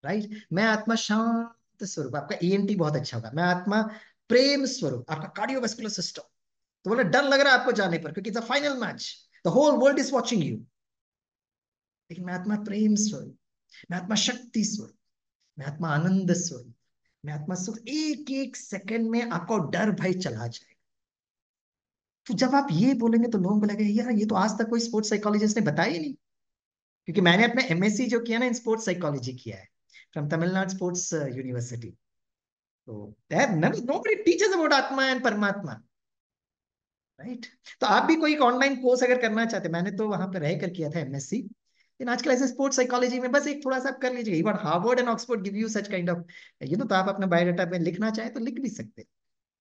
राइट। मैं आत्मा शांत स्वरूप, आपका ईएनटी बहुत अच्छा होगा। मैं आत्मा प्रेम स्वरूप, आपका कार्डियोवास्कुलर सिस्टम, तो बोले डर लग रहा है आपको जाने पर, क्योंकि it's a final match, the whole world is watching you. लेकिन मैं आत्मा प्रेम स्वरूप, मैं आत्मा शक्ति स्वरूप, मैं आत्मा आनंद स्वरूप, मैं आत्मा सुख, 1-1 सेकंड में आपका डर भय चला जाएगा। तो जब आप ये बोलेंगे तो लोगों को लगेगा यार ये तो आज तक कोई स्पोर्ट्स साइकोलॉजिस्ट ने बताया ही नहीं। क्योंकि मैंने अपने एमएससी जो किया ना, इन स्पोर्ट्स साइकोलॉजी किया है, फ्रॉम तमिलनाडु स्पोर्ट्स यूनिवर्सिटी। तो nobody teaches about आत्मा एंड परमात्मा, राइट। तो आप भी कोई ऑनलाइन कोर्स अगर करना चाहते, मैंने तो वहां पर रह कर किया था एमएससी, लेकिन आजकल ऐसे स्पोर्ट्स साइकोलॉजी में बस एक थोड़ा सा आप कर लीजिए, even Harvard and Oxford give you such kind of, तो आप अपना बायोडाटा में लिखना चाहे तो लिख भी सकते हैं।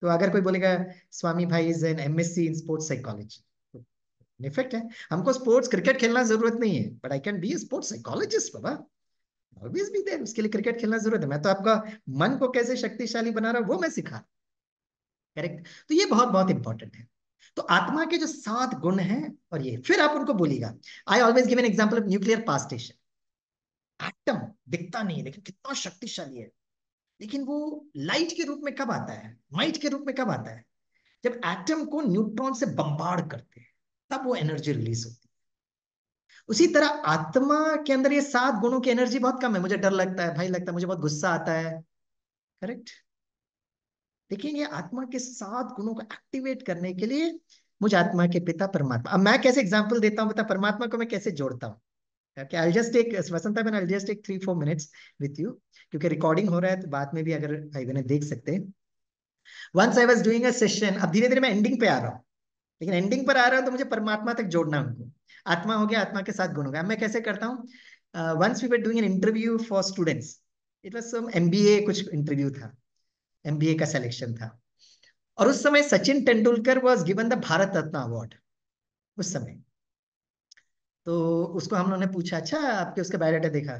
तो अगर कोई बोलेगा स्वामी भाई is an MSc in sports psychology, effect है। हमको स्पोर्ट्स क्रिकेट खेलना जरूरत नहीं है, but I can be a sports psychologist बाबा, ऑलवेज बी देयर। उसके लिए क्रिकेट खेलना जरूरत है, मैं तो आपका मन को कैसे शक्तिशाली बना रहा हूं वो मैं सिखा, करेक्ट। तो ये बहुत बहुत इंपॉर्टेंट है। तो आत्मा के जो 7 गुण हैं, और ये फिर आप उनको बोलिएगा। I always give an example of nuclear power station. Atom दिखता नहीं है लेकिन कितना शक्तिशाली है, लेकिन वो लाइट के रूप में कब आता है, माइट के रूप में कब आता है? जब एटम को न्यूट्रॉन से बम्बार्ड करते हैं, तब वो एनर्जी रिलीज होती है। उसी तरह आत्मा के अंदर ये 7 गुणों की एनर्जी बहुत कम है। मुझे डर लगता है, भय लगता है, मुझे बहुत गुस्सा आता है, करेक्ट। लेकिन ये आत्मा के 7 गुणों को एक्टिवेट करने के लिए मुझ आत्मा के पिता परमात्मा। अब मैं कैसे एग्जांपल देता हूँ, बता परमात्मा को मैं कैसे जोड़ता हूँ। Okay, I'll just take Vasanta बहन, I'll just take 3-4 minutes with you, क्योंकि रिकॉर्डिंग हो रहा है तो बाद में भी अगर भाई बहन देख सकते हैं। Once I was doing a session, अब धीरे धीरे मैं एंडिंग पे आ रहा हूँ, लेकिन एंडिंग पर आ रहा हूँ तो मुझे परमात्मा तक जोड़ना है उनको। आत्मा हो गया, आत्मा के साथ गुण हो गया। मैं कैसे करता हूँ, once we were doing an interview for students, it was some MBA कुछ इंटरव्यू था, एमबीए का सिलेक्शन था, और उस समय Sachin Tendulkar was given the Bharat Ratna award उस समय। तो उसको हम लोगों ने पूछा, अच्छा आपके उसका बायोडाटा देखा,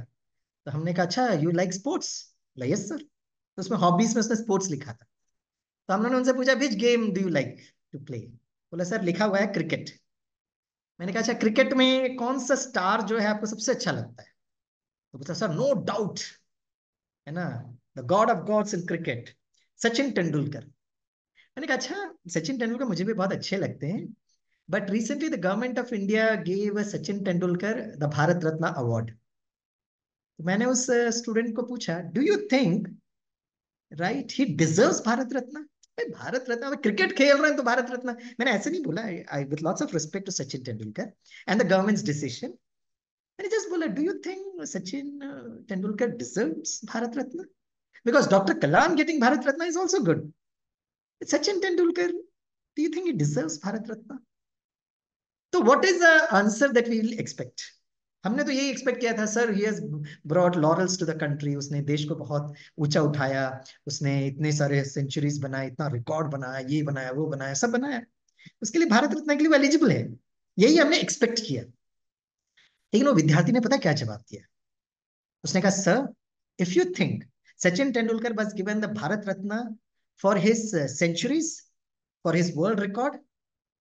तो हमने कहा अच्छा you like sports, yes sir. तो उसमें हॉबीज में उसने स्पोर्ट्स लिखा था। तो हम लोगों ने उनसे पूछा which game do you like to play, बोला सर लिखा हुआ है क्रिकेट। मैंने कहा अच्छा क्रिकेट में कौन सा स्टार जो है आपको सबसे अच्छा लगता है, तो पूछा सर नो डाउट, है ना, the God of gods in cricket, Sachin Tendulkar. मैंने कहा अच्छा सचिन तेंदुलकर मुझे भी बहुत अच्छे लगते हैं, but recently the government of India gave Sachin Tendulkar the Bharat Ratna award. तो मैंने उस स्टूडेंट को पूछा do you think right he deserves Bharat Ratna. Bharat Ratna, अब क्रिकेट खेल रहे हैं तो भारत रत्न, मैंने ऐसे नहीं बोला, I with lots of respect to Sachin Tendulkar and the government's decision, मैंने जस्ट बोला do you think Sachin Tendulkar deserves Bharat Ratna, because doctor Kalam getting Bharat Ratna is also good, Sachin Tendulkar do you think he deserves Bharat Ratna. तो what is the answer that we will expect. हमने तो यही expect किया था sir he has brought laurels to the country, उसने देश को बहुत ऊंचा उठाया, उसने इतने सारे सेंचुरीज बनाए, इतना रिकॉर्ड बनाया, ये बनाया वो बनाया सब बनाया, उसके लिए भारत रत्न के लिए एलिजिबल है, यही हमने एक्सपेक्ट किया। लेकिन वो विद्यार्थी ने पता क्या जवाब दिया, उसने कहा sir if you think Sachin Tendulkar was given the Bharat Ratna for his centuries, for his world record,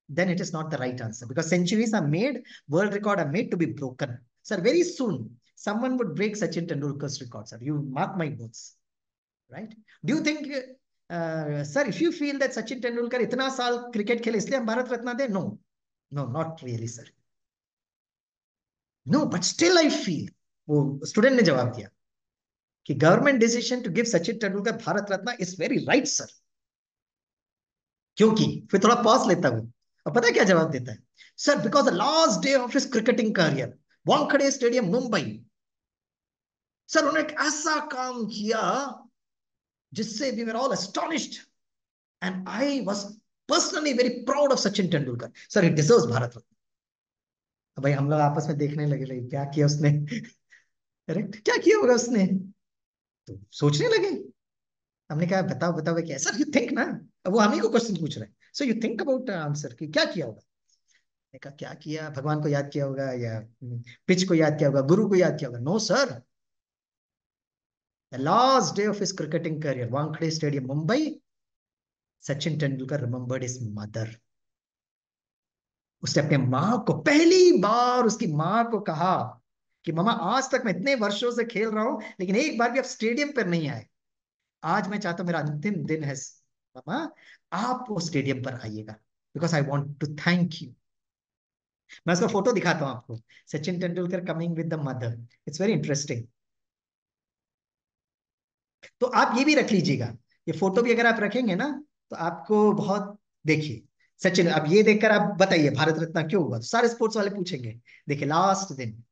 then it is not the right answer, because centuries are made, world record are made to be broken. Sir, very soon someone would break Sachin Tendulkar's record, sir, you mark my words, right? Do you think sir if you feel that Sachin Tendulkar itna saal cricket खेले इसलिए हम भारत रत्न दे, no, no, not really sir, no, but still I feel, वो student ने जवाब दिया कि government decision to give Sachin Tendulkar Bharat Ratna is very right sir, क्योंकि फिर थोड़ा पॉज लेता हूं, और पता है क्या जवाब देता है, sir because the last day of his cricketing career, Wankhede stadium Mumbai, sir उन्होंने एक ऐसा काम किया जिससे we were all astonished and I was personally very proud of Sachin Tendulkar, sir he deserves Bharat Ratna. अब भाई हम लोग आपस में देखने लगे रहे क्या किया उसने, करेक्ट क्या किया होगा उसने, तो सोचने लगे। हमने कहा बताओ बताओ भाई क्या, सर यू थिंक ना, अब वो हम ही को क्वेश्चन पूछ रहे हैं, so you think about answer कि क्या किया होगा। मैंने कहा क्या किया, भगवान को याद किया होगा या पिच को याद किया होगा, गुरु को याद किया होगा, no sir, the last day of his cricketing career Wankhede stadium Mumbai, Sachin Tendulkar remembered his mother. उसने अपने माँ को पहली बार उसकी माँ को कहा कि मामा आज तक मैं इतने वर्षों से खेल रहा हूं लेकिन एक बार भी आप स्टेडियम पर नहीं आए, आज मैं चाहता हूं मेरा अंतिम दिन है मामा, आप वो स्टेडियम पर आइएगा, because I want to thank you. मैं उसका फोटो दिखाता हूँ आपको, Sachin Tendulkar coming with the mother, it's very interesting. तो आप ये भी रख लीजिएगा, ये फोटो भी अगर आप रखेंगे ना तो आपको बहुत, देखिए सचिन, अब ये देखकर आप बताइए भारत रत्न क्यों हुआ, तो सारे स्पोर्ट्स वाले पूछेंगे। देखिए लास्ट दिन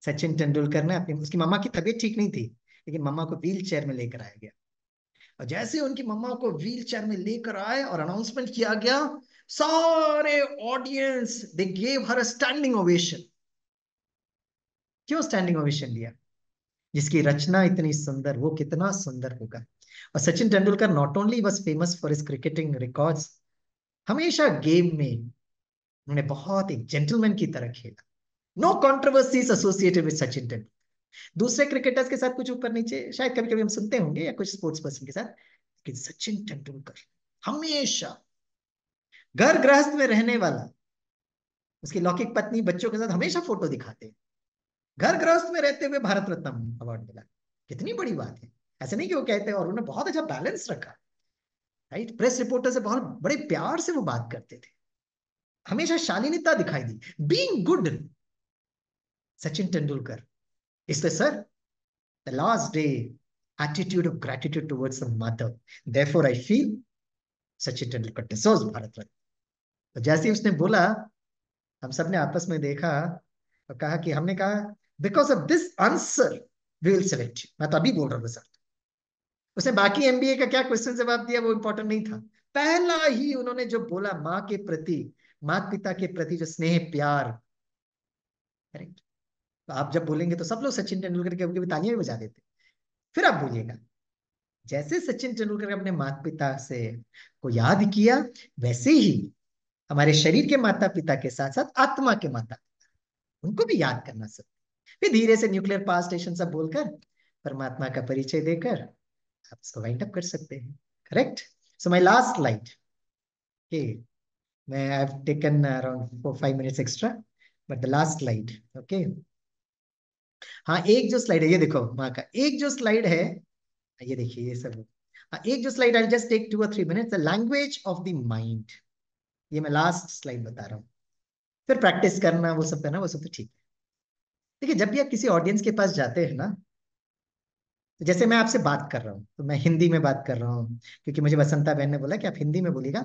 सचिन तेंदुलकर ने अपनी, उसकी मम्मा की तबीयत ठीक नहीं थी, लेकिन मम्मा को व्हील चेयर में लेकर आया गया, और जैसे उनकी मम्मा को व्हील चेयर में लेकर आए और अनाउंसमेंट किया गया, सारे audience they gave her standing ovation. क्यों स्टैंडिंग ओवेशन दिया, जिसकी रचना इतनी सुंदर, वो कितना सुंदर होगा। और Sachin Tendulkar not only was famous for his cricketing records, हमेशा गेम में उन्होंने बहुत एक जेंटलमैन की तरह खेला, no controversies associated with Sachin Tendulkar. दूसरे क्रिकेटर्स के साथ कुछ ऊपर नीचे शायद कभी कभी हम सुनते होंगे या कुछ स्पोर्ट्स पर्सन के साथ, लेकिन सचिन तेंदुलकर हमेशा घर गृहस्थ में रहने वाला, उसकी लौकिक पत्नी बच्चों के साथ हमेशा फोटो दिखाते हैं, घर गृहस्थ में रहते हुए भारत रत्न अवार्ड मिला, कितनी बड़ी बात है। ऐसे नहीं कि वो कहते हैं, और उन्होंने बहुत अच्छा बैलेंस रखा, राइट, प्रेस रिपोर्टर से बहुत बड़े प्यार से वो बात करते थे, हमेशा शालीनता दिखाई दी, बीइंग गुड, सचिन तेंदुलकर। इसलिए sir the last day attitude of gratitude towards the mother, therefore I feel Sachin Tendulkar deserves Bharat Ratna, तो जैसे ही उसने बोला, हम सब ने आपस में देखा और कहा कि हमने कहा because of this answer we will select you. मैं तो अभी बोल रहा हूँ सर। उसने बाकी एमबीए का क्या क्वेश्चन जवाब दिया वो इंपॉर्टेंट नहीं था, पहला ही उन्होंने जो बोला माँ के प्रति, माता पिता के प्रति जो स्नेह प्यार, करेक्ट। तो आप जब बोलेंगे तो सब लोग सचिन तेंदुलकर के भी तालियां भी बजा देते। फिर आप बोलिएगा, जैसे सचिन तेंदुलकर अपने माता पिता से को याद किया, वैसे ही हमारे शरीर के माता पिता के साथ साथ आत्मा के माता उनको भी याद करना सब। फिर धीरे से न्यूक्लियर पावर स्टेशन सब बोलकर परमात्मा का परिचय देकर आप इसको वाइंड अप कर सकते हैं। Correct. So my last slide, okay, मैं I have taken around 4-5 minutes extra, but the last slide, okay. हाँ, एक जो स्लाइड है ये देखो, माँ का एक जो स्लाइड है, ये देखिए ये सब। हाँ, एक जो slide, I just take 2 or 3 minutes, the language of the mind. ये मैं लास्ट स्लाइड बता रहा हूँ, फिर प्रैक्टिस करना वो सब करना वो सब तो ठीक है। देखिए, जब भी आप किसी ऑडियंस के पास जाते हैं ना, तो जैसे मैं आपसे बात कर रहा हूँ तो मैं हिंदी में बात कर रहा हूँ, क्योंकि मुझे वसंता बहन ने बोला कि आप हिंदी में बोलिएगा।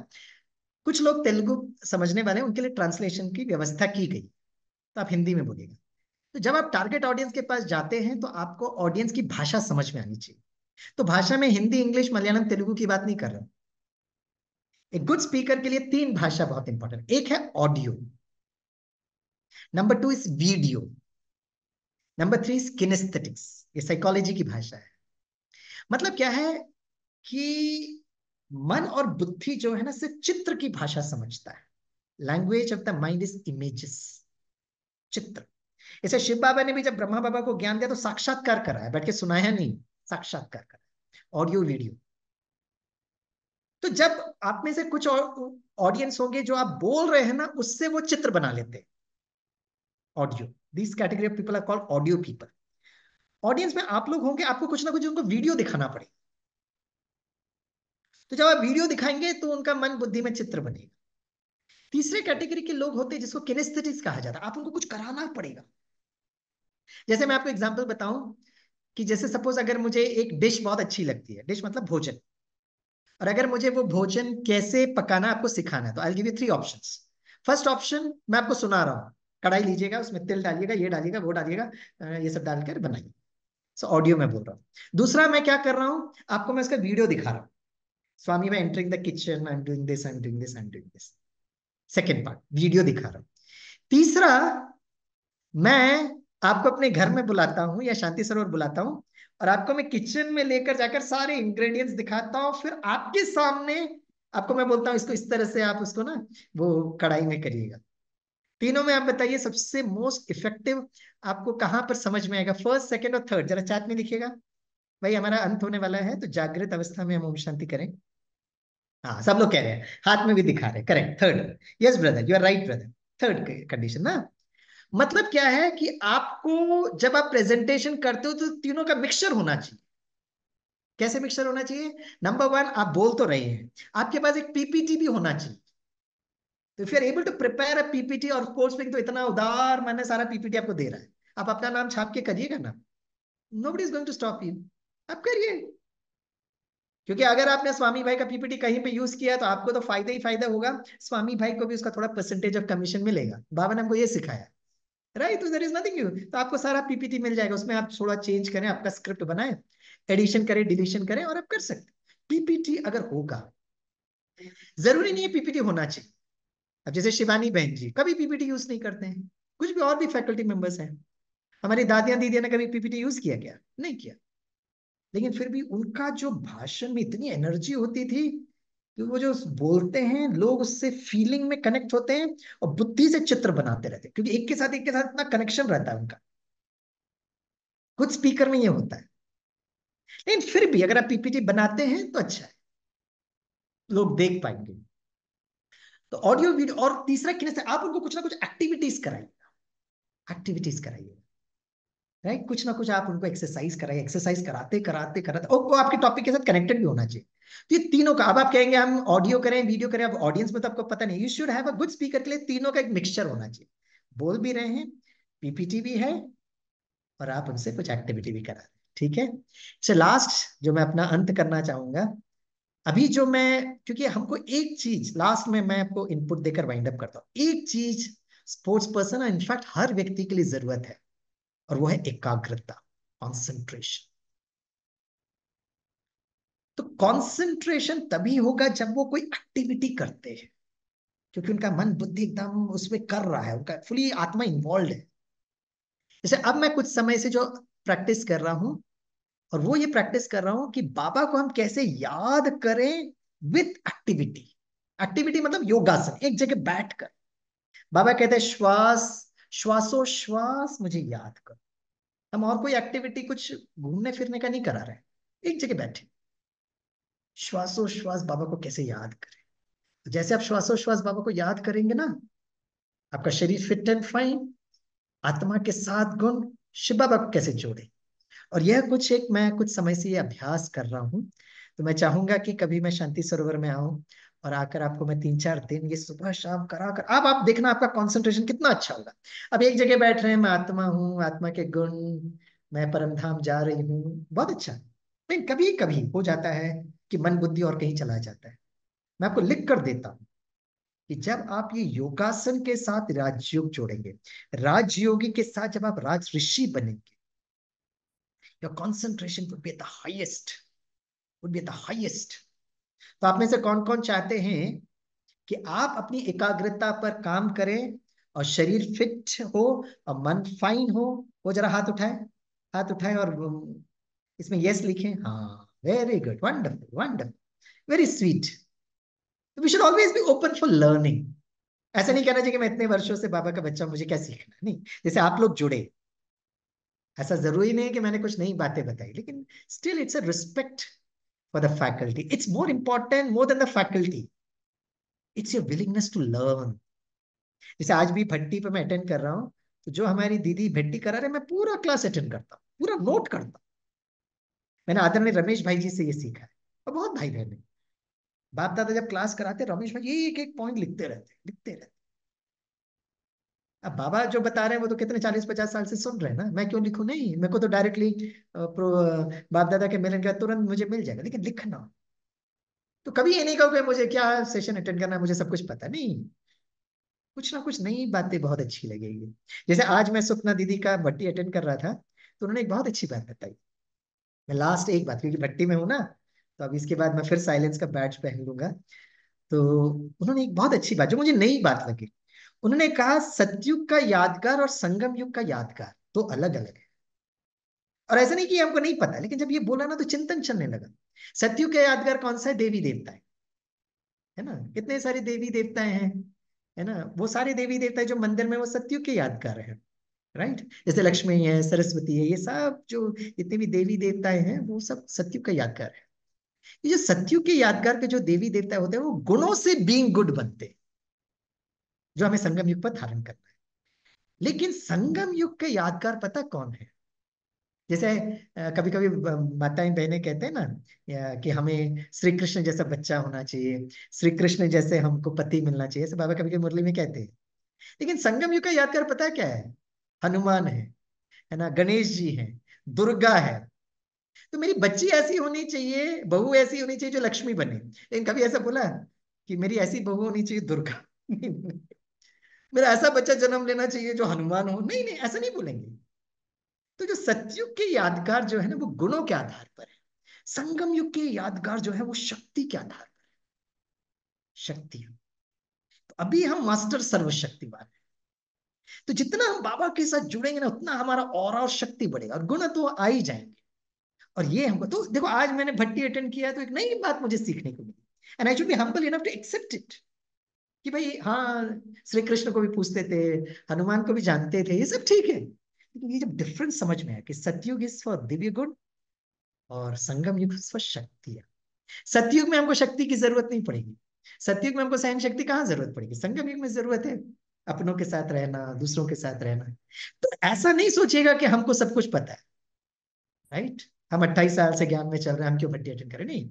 कुछ लोग तेलुगु समझने वाले हैं, उनके लिए ट्रांसलेशन की व्यवस्था की गई, तो आप हिंदी में बोलिएगा। तो जब आप टारगेट ऑडियंस के पास जाते हैं तो आपको ऑडियंस की भाषा समझ में आनी चाहिए। तो भाषा में हिंदी, इंग्लिश, मलयालम, तेलुगु की बात नहीं कर रहा हूं। एक गुड स्पीकर के लिए 3 भाषा बहुत इंपॉर्टेंट, एक है audio, number 2 is video, number 3 is kinesthetics. ये साइकोलॉजी की भाषा है। मतलब क्या है कि मन और बुद्धि जो है ना, सिर्फ चित्र की भाषा समझता है। Language of the mind is images, चित्र। इसे शिव बाबा ने भी जब ब्रह्मा बाबा को ज्ञान दिया तो साक्षात्कार कराया, बैठ के सुनाया नहीं, साक्षात्कार कराया, ऑडियो वीडियो। तो जब आप में से कुछ ऑडियंस होंगे जो आप बोल रहे हैं ना, उससे वो चित्र बना लेते हैं, audio. This category of people are called audio people. Audience में आप लोग होंगे, आपको कुछ ना कुछ उनको वीडियो दिखाना पड़ेगा। तो जब आप वीडियो दिखाएंगे तो उनका मन बुद्धि में चित्र बनेगा। तीसरे कैटेगरी के लोग होते हैं जिसको किनेस्थेटिक्स कहा जाता है, आप उनको कुछ कराना पड़ेगा। जैसे मैं आपको एग्जांपल बताऊं कि जैसे सपोज अगर मुझे एक डिश बहुत अच्छी लगती है, डिश मतलब भोजन, और अगर मुझे वो भोजन कैसे पकाना आपको सिखाना है, तो I give you 3 options. First option, मैं आपको सुना रहा हूँ, कढ़ाई लीजिएगा, उसमें तेल डालिएगा, ये डालिएगा, वो डालिएगा, ये सब डालकर बनाइए। सो ऑडियो में बोल रहा हूँ। दूसरा, मैं क्या कर रहा हूँ, आपको मैं इसका वीडियो दिखा रहा हूँ। स्वामी मैं entering the kitchen, I am doing this, I am doing this, I am doing this. Second part, video दिखा रहा हूँ। तीसरा, मैं आपको अपने घर में बुलाता हूँ या शांति सरोवर बुलाता हूँ, और आपको मैं किचन में लेकर जाकर सारे इंग्रेडिएंट्स दिखाता हूँ, फिर आपके सामने आपको मैं बोलता हूँ इसको इस तरह से आप उसको ना वो कढ़ाई में करिएगा। तीनों में आप बताइए सबसे मोस्ट इफेक्टिव आपको कहां पर समझ में आएगा, फर्स्ट, सेकंड और थर्ड, जरा चार्ट में लिखिएगा। भाई हमारा अंत होने वाला है, तो जागृत अवस्था में हम ओम शांति करें। हाँ, सब लोग कह रहे हैं, हाथ में भी दिखा रहे हैं, correct, third. Yes brother, you are right brother, third condition ना। मतलब क्या है कि आपको जब आप प्रेजेंटेशन करते हो तो तीनों का मिक्सचर होना चाहिए। कैसे मिक्सचर होना चाहिए? नंबर 1, आप बोल तो रहे हैं, आपके पास एक पीपीटी भी होना चाहिए। तो if you are able to prepare a PPT, और कोर्स में तो इतना उदार मैंने सारा पीपीटी आपको दे रहा है, आप अपना नाम छाप के करिएगा ना, nobody is going to stop you, आप करिए। क्योंकि अगर आपने स्वामी भाई का पीपीटी कहीं पे यूज किया तो आपको तो फायदा ही फायदा होगा, स्वामी भाई को भी उसका थोड़ा परसेंटेज ऑफ कमीशन मिलेगा। बाबा ने हमको ये सिखाया, राइट? तो देयर इज नथिंग यू, तो आपको सारा पीपीटी मिल जाएगा, उसमें आप थोड़ा चेंज करें, आपका स्क्रिप्ट बनाए, एडिशन करें, डिलीशन करें, और आप कर सकते। पीपीटी अगर होगा, जरूरी नहीं है पीपीटी होना चाहिए। अब जैसे शिवानी बहन जी कभी पीपीटी यूज नहीं करते हैं, कुछ भी और भी फैकल्टी मेंबर्स हैं। हमारी दादियां दीदियां ने कभी पीपीटी यूज किया क्या? नहीं किया। लेकिन फिर भी उनका जो भाषण में इतनी एनर्जी होती थी कि वो जो बोलते हैं लोग उससे फीलिंग में कनेक्ट होते हैं, और बुद्धि से चित्र बनाते रहते हैं, क्योंकि एक के साथ इतना कनेक्शन रहता है उनका। कुछ स्पीकर में ये होता है। लेकिन फिर भी अगर आप पीपीटी बनाते हैं तो अच्छा है, लोग देख पाएंगे। तो ऑडियो वीडियो, और तीसरा किने से आप उनको कुछ ना कुछ एक्टिविटीज कराइए, एक्टिविटीज कराइए, राइट? कुछ ना कुछ आप उनको एक्सरसाइज कराइए, एक्सरसाइज कराते कराते कराते, और वो आपके टॉपिक के साथ कनेक्टेड भी होना चाहिए। तो ये तीनों का, अब आप कहेंगे हम ऑडियो करें वीडियो करें, अब ऑडियंस में तो आपको पता नहीं, you should have a good speaker के लिए तीनों का एक मिक्सचर होना चाहिए। बोल भी रहे हैं, पीपीटी भी है, और आप उनसे कुछ एक्टिविटी भी करा रहे हैं, ठीक है? अच्छा, लास्ट जो मैं अपना अंत करना चाहूंगा, अभी जो मैं, क्योंकि हमको एक चीज लास्ट में मैं आपको इनपुट देकर वाइंड अप करता हूं, एक चीज स्पोर्ट्स पर्सन इनफैक्ट हर व्यक्ति के लिए जरूरत है, और वो है एकाग्रता, कॉन्सेंट्रेशन। तो कॉन्सेंट्रेशन तभी होगा जब वो कोई एक्टिविटी करते हैं, क्योंकि उनका मन बुद्धि एकदम उसमें कर रहा है, उनका फुली आत्मा इन्वॉल्व है। जैसे अब मैं कुछ समय से जो प्रैक्टिस कर रहा हूं, और वो ये प्रैक्टिस कर रहा हूं कि बाबा को हम कैसे याद करें विथ एक्टिविटी। एक्टिविटी मतलब योगासन, एक जगह बैठकर बाबा कहते हैं श्वास, श्वासोश्वास मुझे याद कर। हम और कोई एक्टिविटी कुछ घूमने फिरने का नहीं करा रहे, एक जगह बैठे श्वासोश्वास बाबा को कैसे याद करें। तो जैसे आप श्वासोश्वास बाबा को याद करेंगे ना, आपका शरीर फिट एंड फाइन, आत्मा के साथ गुण शिव बाबा को कैसे जोड़े। और यह कुछ एक मैं कुछ समय से ये अभ्यास कर रहा हूँ। तो मैं चाहूंगा कि कभी मैं शांति सरोवर में आऊं, और आकर आपको मैं 3-4 दिन ये सुबह शाम करा कर, अब आप देखना आपका कंसंट्रेशन कितना अच्छा होगा। अब एक जगह बैठ रहे हैं, मैं आत्मा हूँ, आत्मा के गुण, मैं परम धाम जा रही हूँ, बहुत अच्छा। लेकिन कभी कभी हो जाता है कि मन बुद्धि और कहीं चला जाता है। मैं आपको लिख कर देता हूँ कि जब आप ये योगासन के साथ राजयोग जोड़ेंगे, राजयोगी के साथ जब आप राज ऋषि बनेंगे, your concentration would be at the highest, would be at the highest. तो आप में से कौन कौन चाहते हैं कि आप अपनी एकाग्रता पर काम करें और शरीर फिट हो और मन फाइन हो? वो जरा हाथ उठाए, हाथ उठाए, और इसमें यस लिखें। हाँ, very good, wonderful wonderful, very sweet. We should always be open for learning. ऐसा नहीं कहना चाहिए कि मैं इतने वर्षों से बाबा का बच्चा, मुझे क्या सीखना, नहीं। जैसे आप लोग जुड़े, ऐसा जरूरी नहीं है कि मैंने कुछ नई बातें बताई, लेकिन still it's a respect for the faculty. It's more important, more than the faculty, it's your willingness to learn. जैसे आज भी भट्टी पे मैं अटेंड कर रहा हूँ, तो जो हमारी दीदी भट्टी करा रहे, मैं पूरा क्लास अटेंड करता हूँ, पूरा नोट करता हूँ। मैंने आदरणीय रमेश भाई जी से ये सीखा है, और बहुत भाई बहन है, बाप दादा जब क्लास कराते रमेश भाई एक एक पॉइंट लिखते रहते, लिखते रहते। अब बाबा जो बता रहे हैं वो तो कितने 40-50 साल से सुन रहे हैं ना, मैं क्यों लिखूं? नहीं, मेरे को तो डायरेक्टली बाप दादा के मिलने के बाद तुरंत मुझे मिल जाएगा, लेकिन लिखना। तो कभी ये नहीं कहोगे मुझे क्या सेशन अटेंड करना है, मुझे सब कुछ पता नहीं। कुछ ना कुछ नई बातें बहुत अच्छी लगेगी। जैसे आज मैं सुपना दीदी का भट्टी अटेंड कर रहा था, तो उन्होंने एक बहुत अच्छी बात बताई। मैं लास्ट एक बात, क्योंकि भट्टी में हूं ना, तो अब इसके बाद मैं फिर साइलेंस का बैच पहन लूंगा। तो उन्होंने एक बहुत अच्छी बात, जो मुझे नई बात लगी, उन्होंने कहा सतयुग का यादगार और संगम युग का यादगार तो अलग अलग है। और ऐसा नहीं कि हमको नहीं पता, लेकिन जब ये बोला ना तो चिंतन चलने लगा। सतयुग का यादगार कौन सा है? देवी देवता है ना, कितने सारे देवी देवताएं हैं, है ना। वो सारे देवी देवता जो मंदिर में, वो सतयुग के यादगार है, राइट। जैसे लक्ष्मी है, सरस्वती है, ये सब जो जितने भी देवी देवताएं हैं, वो सब सतयुग का यादगार है। ये जो सतयुग के यादगार के जो देवी देवता होते हैं, वो गुणों से बीइंग गुड बनते हैं, जो हमें संगम युग पर धारण करना है। लेकिन संगम युग के यादगार पता कौन है? जैसे कभी कभी माताएं बहनें कहते हैं ना, कि हमें श्री कृष्ण जैसा बच्चा होना चाहिए, श्री कृष्ण जैसे हमको पति मिलना चाहिए, ऐसे बाबा कभी कभी मुरली में कहते हैं। लेकिन संगम युग का यादगार पता है क्या है? हनुमान है ना, गणेश जी हैं, दुर्गा है। तो मेरी बच्ची ऐसी होनी चाहिए, बहू ऐसी होनी चाहिए जो लक्ष्मी बने। लेकिन कभी ऐसा बोला कि मेरी ऐसी बहू होनी चाहिए दुर्गा? मेरा ऐसा बच्चा जन्म लेना चाहिए जो हनुमान हो? नहीं नहीं, ऐसा नहीं बोलेंगे। तो जो सतयुग के यादगार जो है ना, वो गुणों के आधार पर है। संगम युग के यादगार जो है वो शक्ति के आधार पर, शक्ति। तो अभी हम मास्टर सर्वशक्तिवान है। तो जितना हम बाबा के साथ जुड़ेंगे ना, उतना हमारा और शक्ति बढ़ेगा, और गुण तो आ ही जाएंगे। और ये हमको, तो देखो आज मैंने भट्टी अटेंड किया, तो एक नई बात मुझे सीखने को मिली, and I should be humble enough to accept it. कि भाई हाँ, श्री कृष्ण को भी पूछते थे, हनुमान को भी जानते थे, ये सब ठीक है, लेकिन ये जब डिफरेंस समझ में आया कि सतयुग इज फॉर दिव्य गुण और संगम युग इज फॉर शक्ति। सतयुग में हमको शक्ति की जरूरत नहीं पड़ेगी, सतयुग में हमको सहन शक्ति कहाँ जरूरत पड़ेगी, संगम युग में जरूरत है। अपनों के साथ रहना, दूसरों के साथ रहना। तो ऐसा नहीं सोचिएगा कि हमको सब कुछ पता है, राइट। हम 28 साल से ज्ञान में चल रहे हैं, हम क्यों भट्टी अटेंड करें? नहीं,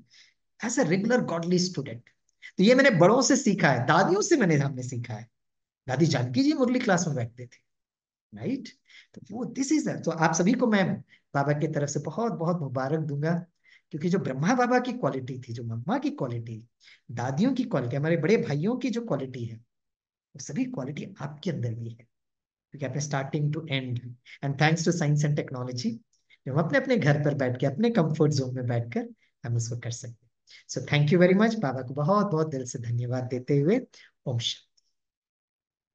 as a regular godly student. तो ये मैंने बड़ों से सीखा है, दादियों से मैंने हमने सीखा है। दादी जानकी जी मुरली क्लास में बैठते थे, राइट। तो वो दिस इज, तो आप सभी को मैं बाबा की तरफ से बहुत बहुत मुबारक दूंगा क्योंकि जो ब्रह्मा बाबा की क्वालिटी थी, जो मम्मा की क्वालिटी, दादियों की क्वालिटी, हमारे बड़े भाइयों की जो क्वालिटी है, वो सभी क्वालिटी आपके अंदर भी है, क्योंकि आपने starting to end, and thanks to science and technology, हम अपने अपने घर पर बैठ के, अपने कंफर्ट जोन में बैठकर हम इसको कर सकते हैं। So thank you very much. Baba को बहुत बहुत दिल से धन्यवाद देते हुए, ओम शांति।